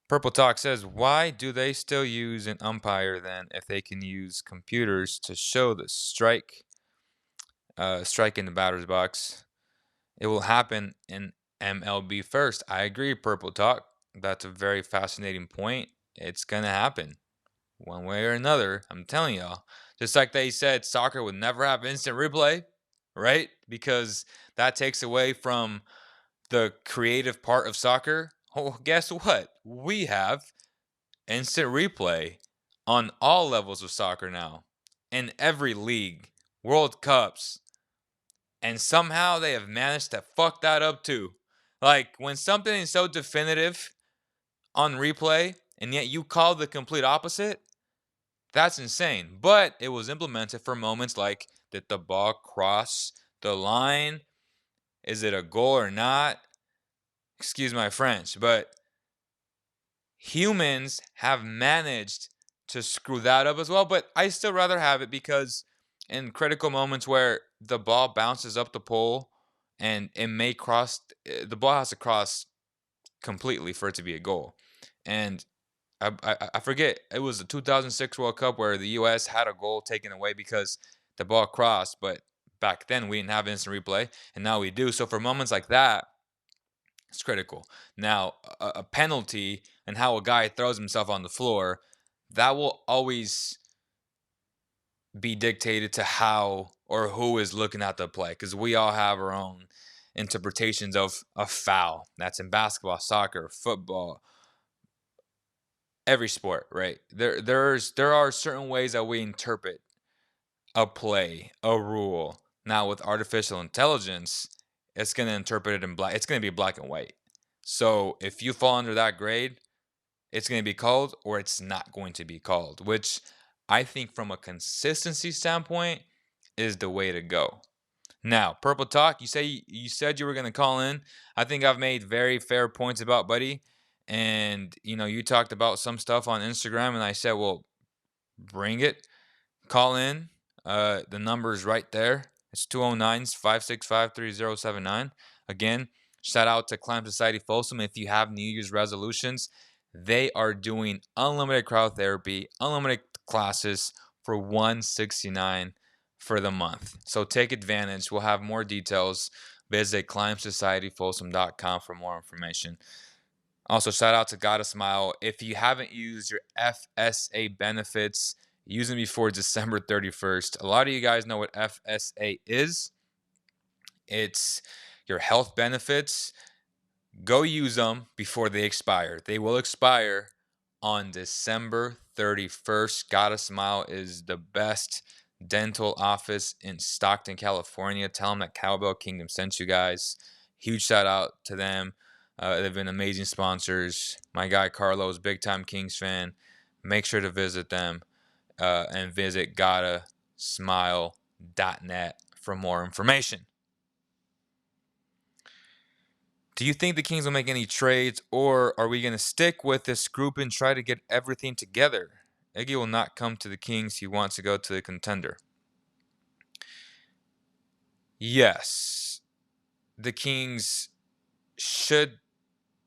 Purple Talk says, why do they still use an umpire then if they can use computers to show the strike in the batter's box? It will happen in MLB first. I agree, Purple Talk. That's a very fascinating point. It's going to happen one way or another. I'm telling y'all. Just like they said, soccer would never have instant replay, right? Because that takes away from the creative part of soccer. Oh, guess what? We have instant replay on all levels of soccer now, in every league, World Cups, and somehow they have managed to fuck that up too. Like when something is so definitive on replay and yet you call the complete opposite, that's insane. But it was implemented for moments like, did the ball cross the line? Is it a goal or not? Excuse my French, but humans have managed to screw that up as well. But I still rather have it because in critical moments where the ball bounces up the pole and it may cross, the ball has to cross completely for it to be a goal. And I forget, it was the 2006 World Cup where the U.S. had a goal taken away because the ball crossed, but back then we didn't have instant replay, and now we do. So for moments like that, it's critical. Now, a penalty and how a guy throws himself on the floor, that will always be dictated to how or who is looking at the play, because we all have our own interpretations of a foul. That's in basketball, soccer, football, every sport, right? There are certain ways that we interpret a play, a rule. Now with artificial intelligence, it's going to interpret it in black. It's going to be black and white. So if you fall under that grade, it's going to be called or it's not going to be called, which I think from a consistency standpoint is the way to go. Now, Purple Talk, you said you were going to call in. I think I've made very fair points about Buddy, and you talked about some stuff on Instagram, and I said, well, bring it. Call in. The number is right there. It's 209-565-3079. Again, shout out to Climb Society Folsom. If you have New Year's resolutions, they are doing unlimited crowd therapy, unlimited classes for $169 for the month. So take advantage. We'll have more details. Visit climbsocietyfolsom.com for more information. Also, shout out to Gotta Smile. If you haven't used your FSA benefits, use them before December 31st. A lot of you guys know what FSA is. It's your health benefits. Go use them before they expire. They will expire on December 31st. Gotta Smile is the best dental office in Stockton, California. Tell them that Cowbell Kingdom sent you guys. Huge shout out to them. They've been amazing sponsors. My guy Carlos, big time Kings fan. Make sure to visit them and visit gottasmile.net for more information. Do you think the Kings will make any trades, or are we going to stick with this group and try to get everything together? Iggy will not come to the Kings. He wants to go to the contender. Yes, the Kings should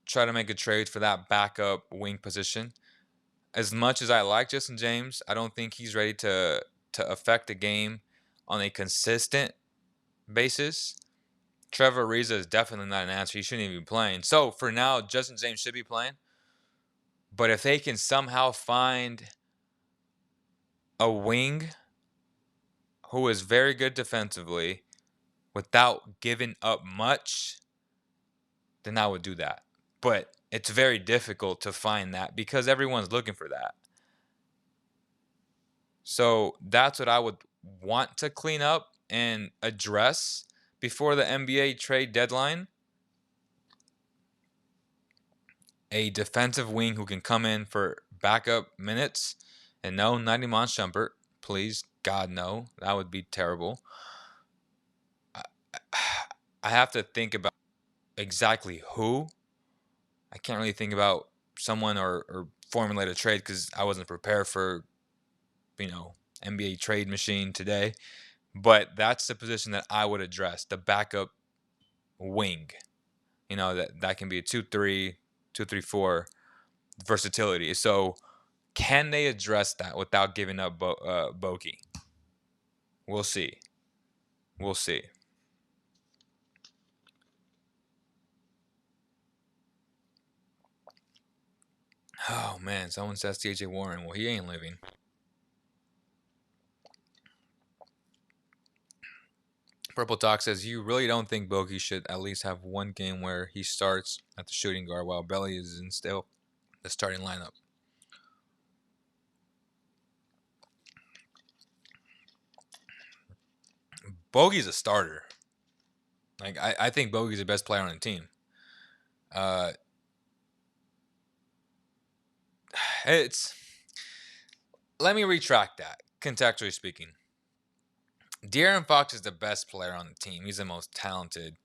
try to make a trade for that backup wing position. As much as I like Justin James, I don't think he's ready to affect the game on a consistent basis. Trevor Ariza is definitely not an answer. He shouldn't even be playing. So for now, Justin James should be playing. But if they can somehow find a wing who is very good defensively without giving up much, then I would do that. But it's very difficult to find that because everyone's looking for that. So that's what I would want to clean up and address before the NBA trade deadline. A defensive wing who can come in for backup minutes. And no, not Iman Shumpert. Please, God, no. That would be terrible. I have to think about exactly who. I can't really think about someone or formulate a trade because I wasn't prepared for, NBA trade machine today. But that's the position that I would address, the backup wing. That can be a 2-3, 2-3-4 versatility. So can they address that without giving up Bogey? We'll see. We'll see. Oh, man. Someone says T.J. Warren. Well, he ain't living. Purple Talk says, you really don't think Bogey should at least have one game where he starts at the shooting guard while Belly is in still the starting lineup? Bogey's a starter. I think Bogey's the best player on the team. Let me retract that, contextually speaking. De'Aaron Fox is the best player on the team. He's the most talented.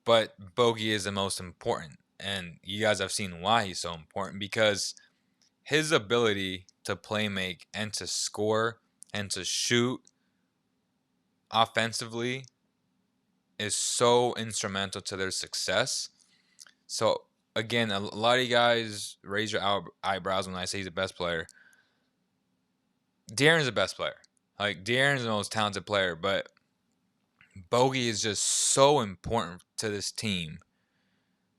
But Bogey is the most important. And you guys have seen why he's so important, because his ability to play make and to score and to shoot offensively is so instrumental to their success. So again, a lot of you guys raise your eyebrows when I say he's the best player. De'Aaron's the best player. Like, De'Aaron's the most talented player, but Bogey is just so important to this team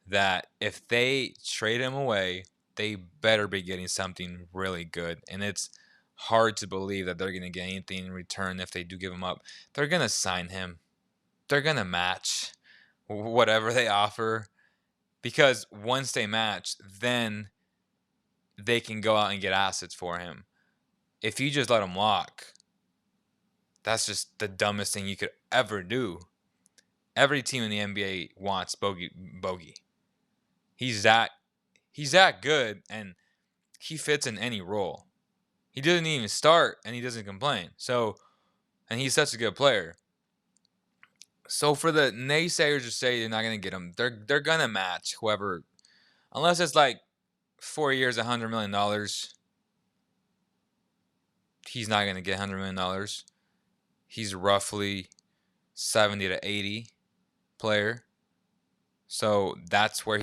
that if they trade him away, they better be getting something really good. And it's hard to believe that they're going to get anything in return if they do give him up. They're going to sign him. They're going to match whatever they offer, because once they match, then they can go out and get assets for him. If you just let him walk, that's just the dumbest thing you could ever do. Every team in the NBA wants Bogey. He's that good, and he fits in any role. He doesn't even start, and he doesn't complain. So, and he's such a good player. So for the naysayers to say they're not gonna get him, they're gonna match whoever, unless it's like 4 years, $100 million. He's not gonna get $100 million. He's roughly 70 to 80 player. So that's where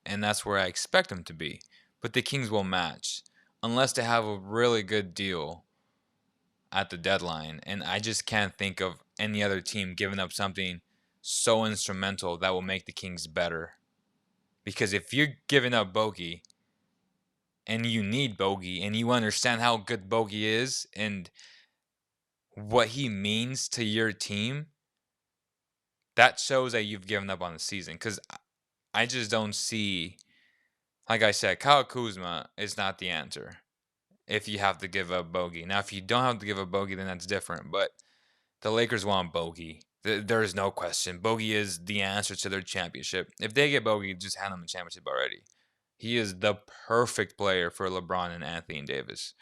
and that's where I expect him to be. But the Kings will match unless they have a really good deal at the deadline. And I just can't think of any other team giving up something so instrumental that will make the Kings better. Because if you're giving up Bogey and you need Bogey and you understand how good Bogey is and what he means to your team, that shows that you've given up on the season. Because I just don't see, like I said, Kyle Kuzma is not the answer if you have to give up Bogey. Now, if you don't have to give up Bogey, then that's different. But the Lakers want Bogey. There is no question. Bogey is the answer to their championship. If they get Bogey, just hand them the championship already. He is the perfect player for LeBron and Anthony Davis.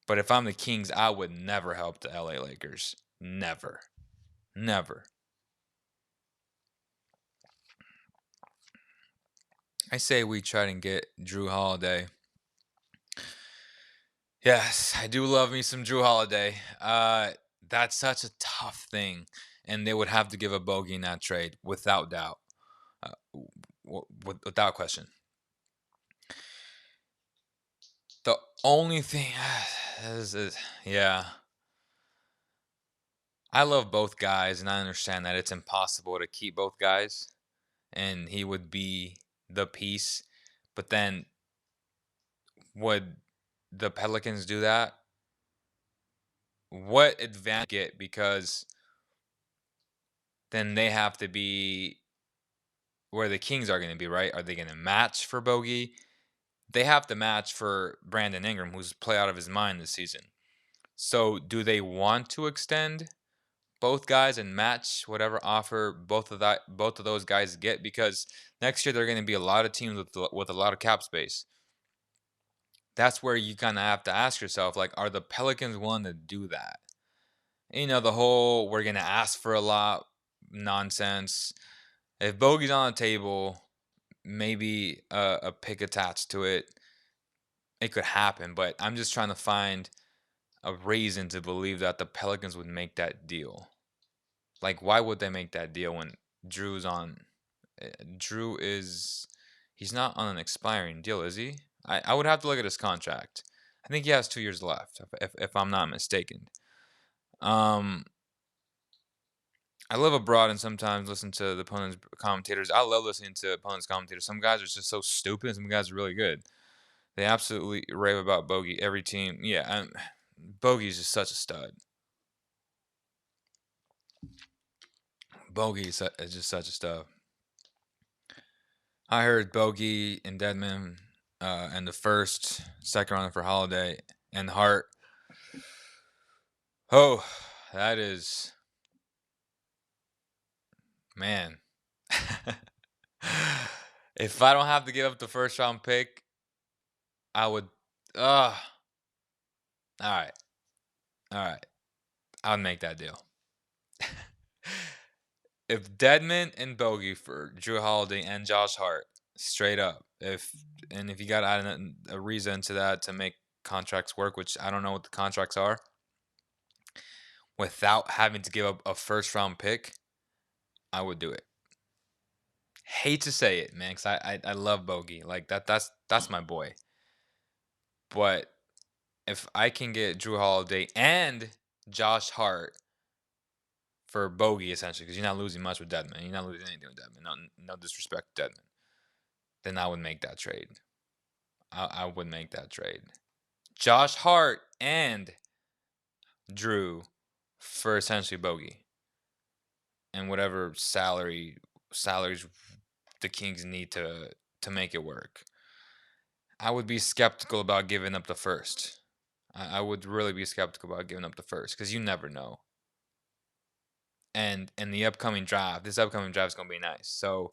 But if I'm the Kings, I would never help the LA Lakers. Never. Never. I say we try and get Drew Holiday. Yes, I do love me some Drew Holiday. That's such a tough thing, and they would have to give a Bogey in that trade without doubt, without question. The only thing is, yeah, I love both guys, and I understand that it's impossible to keep both guys, and he would be the piece. But then, would the Pelicans do that? What advantage get, because then they have to be where the Kings are going to be, right? Are they going to match for Bogey? They have to match for Brandon Ingram, who's played out of his mind this season. So, do they want to extend both guys and match whatever offer both of those guys get? Because next year there are going to be a lot of teams with a lot of cap space. That's where you kind of have to ask yourself, like, are the Pelicans willing to do that? You know, the whole we're going to ask for a lot nonsense. If Bogey's on the table, maybe a pick attached to it, it could happen. But I'm just trying to find a reason to believe that the Pelicans would make that deal. Like, why would they make that deal when Drew's on? Drew is, he's not on an expiring deal, is he? I would have to look at his contract. I think he has 2 years left, if I'm not mistaken. I live abroad and sometimes listen to the opponent's commentators. I love listening to opponent's commentators. Some guys are just so stupid, and some guys are really good. They absolutely rave about Bogey. Every team, yeah. Bogey's just such a stud. Bogey is just such a stud. I heard Bogey and Deadman and the second round for Holiday and Hart. Oh, that is, man. If I don't have to give up the first round pick, I would. All right. All right. I would make that deal. If Deadman and Bogey for Drew Holiday and Josh Hart, straight up. If you got to add a reason to that to make contracts work, which I don't know what the contracts are, without having to give up a first round pick, I would do it. Hate to say it, man, because I love Bogey. Like that's my boy. But if I can get Drew Holiday and Josh Hart for Bogey, essentially, because you're not losing much with Dedman. You're not losing anything with Dedman. No disrespect to Dedman. Then I would make that trade. I would make that trade. Josh Hart and Drew for essentially Bogey. And whatever salaries the Kings need to make it work. I would be skeptical about giving up the first. I would really be skeptical about giving up the first because you never know. And in the upcoming draft, this upcoming draft is going to be nice. So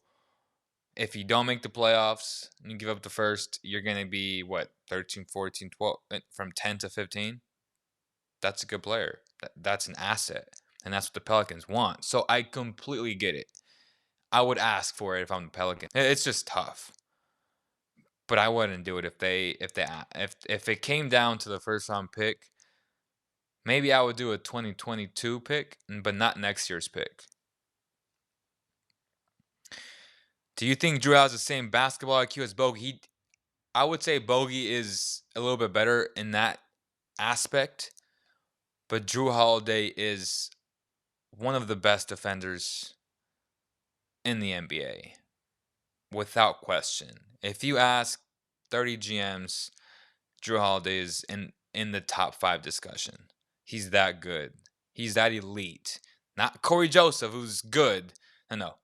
if you don't make the playoffs and you give up the first, you're going to be, 13, 14, 12, from 10 to 15? That's a good player. That's an asset. And that's what the Pelicans want. So I completely get it. I would ask for it if I'm the Pelicans. It's just tough. But I wouldn't do it if it came down to the first round pick. Maybe I would do a 2022 pick, but not next year's pick. Do you think Drew has the same basketball IQ as Bogey? I would say Bogey is a little bit better in that aspect, but Drew Holiday is one of the best defenders in the NBA, without question. If you ask 30 GMs, Drew Holiday is in the top 5 discussion. He's that good. He's that elite. Not Corey Joseph, who's good. No.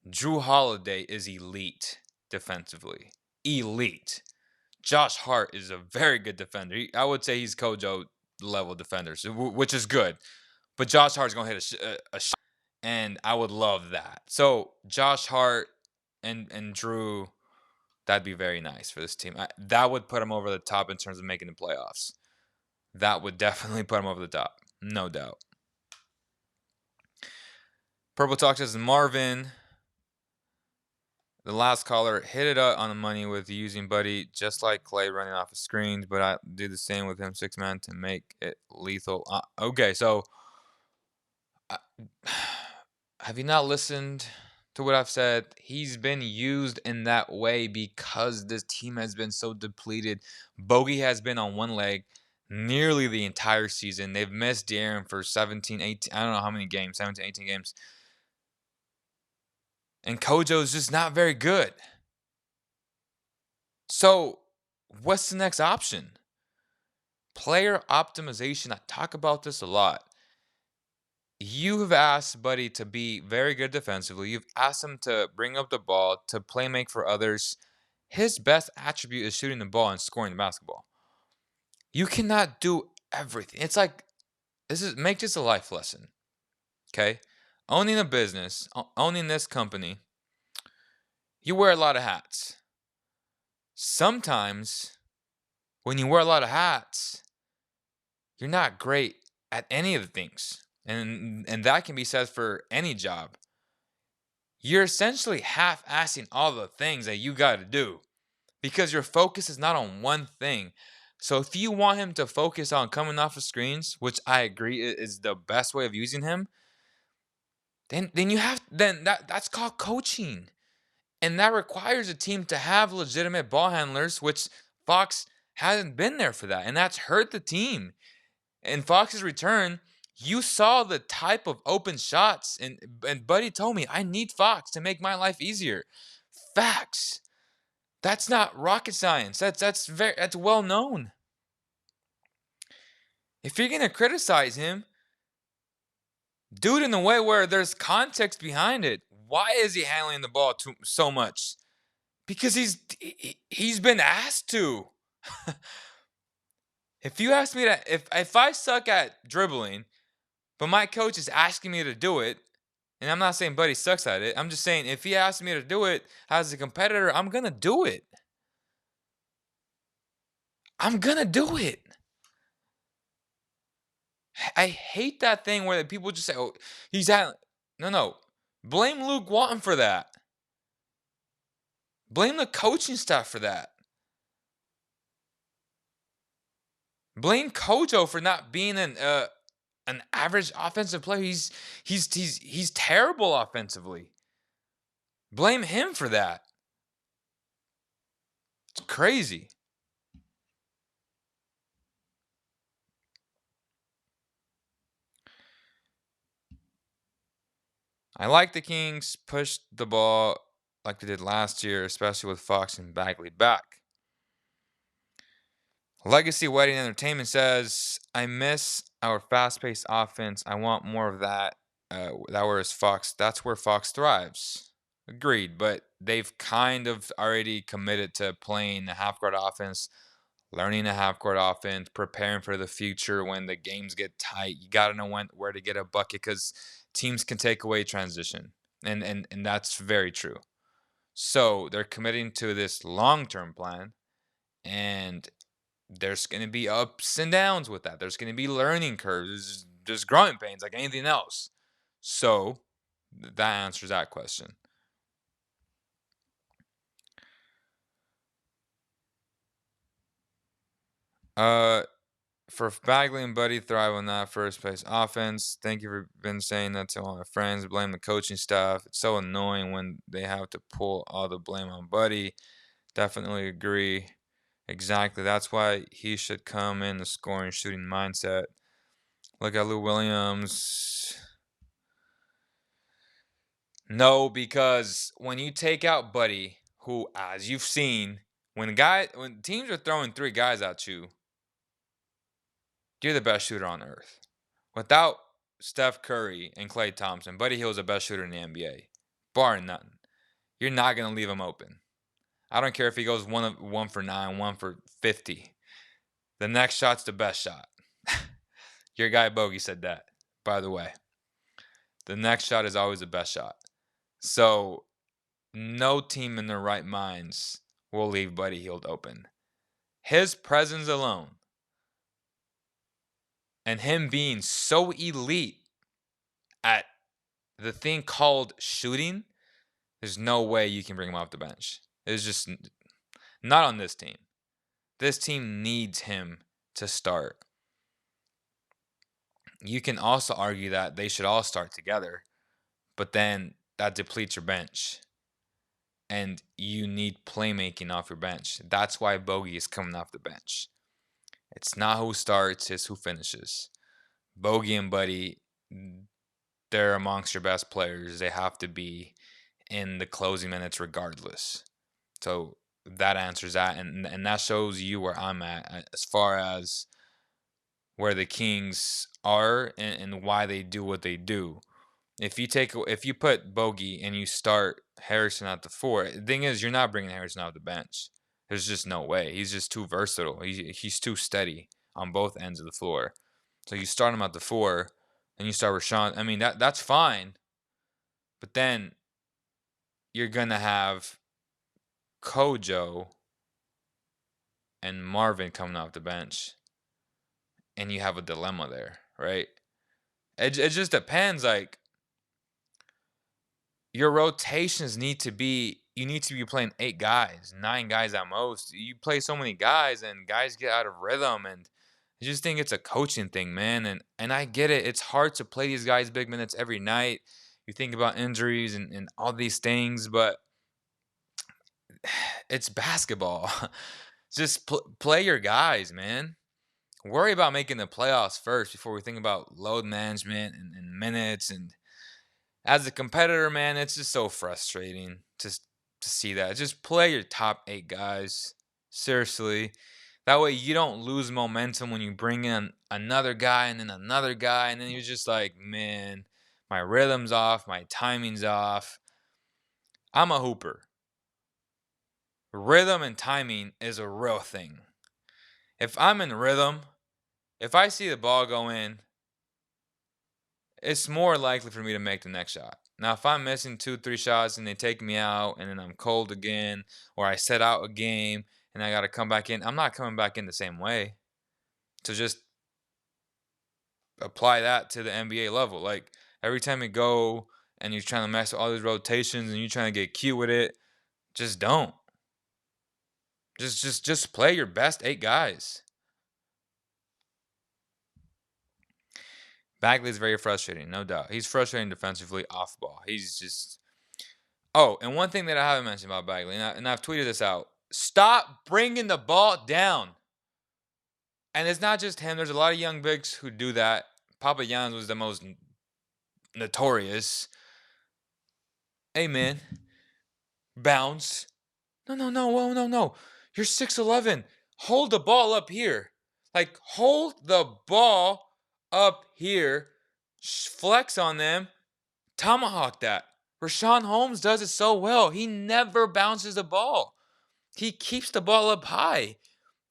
Drew Holiday is elite defensively. Elite. Josh Hart is a very good defender. I would say he's Kojo level defender, which is good. But Josh Hart's going to hit a shot, and I would love that. So Josh Hart and Drew, that'd be very nice for this team. That would put him over the top in terms of making the playoffs. That would definitely put him over the top. No doubt. Purple Talk says, Marvin, the last caller, hit it up on the money with using Buddy just like Clay running off of screens, but I do the same with him 6-man to make it lethal. Okay, so have you not listened to what I've said? He's been used in that way because this team has been so depleted. Bogey has been on one leg nearly the entire season. They've missed De'Aaron for 17, 18, I don't know how many games, 17, 18 games. And Kojo's just not very good. So what's the next option? Player optimization. I talk about this a lot. You have asked Buddy to be very good defensively. You've asked him to bring up the ball, to play make for others. His best attribute is shooting the ball and scoring the basketball. You cannot do everything. It's like, make this a life lesson. Okay? Owning a business, owning this company, you wear a lot of hats. Sometimes when you wear a lot of hats, you're not great at any of the things. And that can be said for any job. You're essentially half-assing all the things that you got to do because your focus is not on one thing. So if you want him to focus on coming off of screens, which I agree is the best way of using him, then that's called coaching. And that requires a team to have legitimate ball handlers, which Fox hasn't been there for that. And that's hurt the team. In Fox's return, you saw the type of open shots. And Buddy told me, I need Fox to make my life easier. Facts. That's not rocket science. That's well known. If you're going to criticize him, do it in a way where there's context behind it. Why is he handling the ball so much? Because he's been asked to. If you ask me that, if I suck at dribbling, but my coach is asking me to do it, and I'm not saying Buddy sucks at it, I'm just saying if he asks me to do it as a competitor, I'm going to do it. I'm going to do it. I hate that thing where people just say, oh, he's had. No. Blame Luke Walton for that. Blame the coaching staff for that. Blame Kojo for not being an average offensive player. He's terrible offensively. Blame him for that. It's crazy. I like the Kings pushed the ball like they did last year, especially with Fox and Bagley back. Legacy Wedding Entertainment says, I miss our fast-paced offense. I want more of that. That's where Fox thrives. Agreed, but they've kind of already committed to playing the half-court offense, learning the half-court offense, preparing for the future when the games get tight. You got to know where to get a bucket because teams can take away transition, and that's very true. So they're committing to this long-term plan, and there's going to be ups and downs with that. There's going to be learning curves. There's growing pains like anything else. So that answers that question. Uh, for Bagley and Buddy thrive on that first place offense. Thank you for been saying that to all my friends. Blame the coaching staff. It's so annoying when they have to pull all the blame on Buddy. Definitely agree. Exactly. That's why he should come in the scoring shooting mindset. Look at Lou Williams. No, because when you take out Buddy, who, as you've seen, when teams are throwing three guys at you, you're the best shooter on earth. Without Steph Curry and Klay Thompson, Buddy Hield's the best shooter in the NBA, barring nothing. You're not gonna leave him open. I don't care if he goes one for 9, 1 for 50. The next shot's the best shot. Your guy Bogey said that, by the way. The next shot is always the best shot. So no team in their right minds will leave Buddy Hield open. His presence alone and him being so elite at the thing called shooting, there's no way you can bring him off the bench. It's just not on this team. This team needs him to start. You can also argue that they should all start together, but then that depletes your bench. And you need playmaking off your bench. That's why Bogey is coming off the bench. It's not who starts, it's who finishes. Bogey and Buddy, they're amongst your best players. They have to be in the closing minutes regardless. So that answers that, and that shows you where I'm at as far as where the Kings are and why they do what they do. If you put Bogey and you start Harrison at the 4, the thing is you're not bringing Harrison off the bench. There's just no way. He's just too versatile. He's too steady on both ends of the floor. So you start him at the 4, and you start Rashawn. I mean that's fine, but then you're gonna have Kojo and Marvin coming off the bench, and you have a dilemma there, right? It just depends. Like your rotations need to be. You need to be playing 8 guys, 9 guys at most. You play so many guys, and guys get out of rhythm, and I just think it's a coaching thing, man. And I get it. It's hard to play these guys big minutes every night. You think about injuries and all these things, but it's basketball. Just play your guys, man. Worry about making the playoffs first before we think about load management and minutes. And as a competitor, man, it's just so frustrating to see that. Just play your top 8 guys. Seriously. That way you don't lose momentum when you bring in another guy and then another guy. And then you're just like, man, my rhythm's off. My timing's off. I'm a hooper. Rhythm and timing is a real thing. If I'm in rhythm, if I see the ball go in, it's more likely for me to make the next shot. Now, if I'm missing 2, 3 shots and they take me out and then I'm cold again, or I set out a game and I got to come back in, I'm not coming back in the same way. So just apply that to the NBA level. Like every time you go and you're trying to mess with all these rotations and you're trying to get cute with it, just don't. Just play your best 8 guys. Bagley is very frustrating, no doubt. He's frustrating defensively off ball. He's just Oh, and one thing that I haven't mentioned about Bagley, and I've tweeted this out: stop bringing the ball down. And it's not just him. There's a lot of young bigs who do that. Papa Jans was the most notorious. Hey man, bounce. No, no, no, whoa, no, no. You're 6'11". Hold the ball up here. Like, hold the ball up here. Flex on them. Tomahawk that. Rashawn Holmes does it so well. He never bounces the ball. He keeps the ball up high.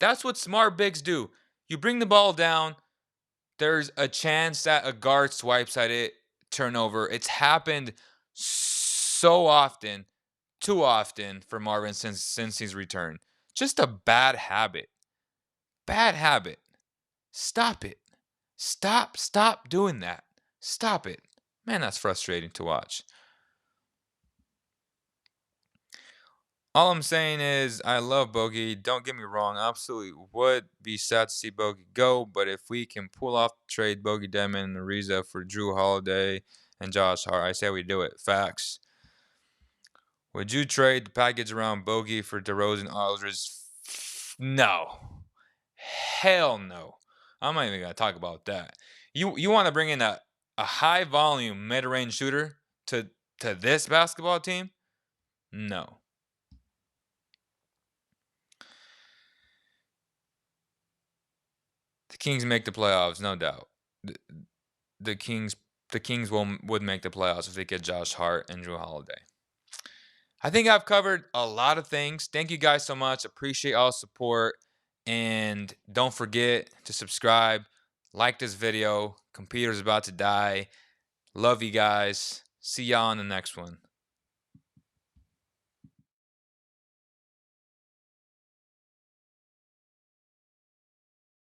That's what smart bigs do. You bring the ball down. There's a chance that a guard swipes at it, turnover. It's happened so often, too often for Marvin since he's returned. Just a bad habit. Bad habit. Stop it. Stop doing that. Stop it. Man, that's frustrating to watch. All I'm saying is I love Bogey. Don't get me wrong. I absolutely would be sad to see Bogey go. But if we can pull off the trade Bogey Demon and Ariza for Drew Holiday and Josh Hart, I say we do it. Facts. Would you trade the package around Bogey for DeRozan Aldridge? No. Hell no. I'm not even going to talk about that. You want to bring in a high volume mid range shooter to this basketball team? No. The Kings make the playoffs, no doubt. The Kings would make the playoffs if they get Josh Hart and Drew Holiday. I think I've covered a lot of things. Thank you guys so much. Appreciate all support. And don't forget to subscribe. Like this video. Computer's about to die. Love you guys. See y'all on the next one.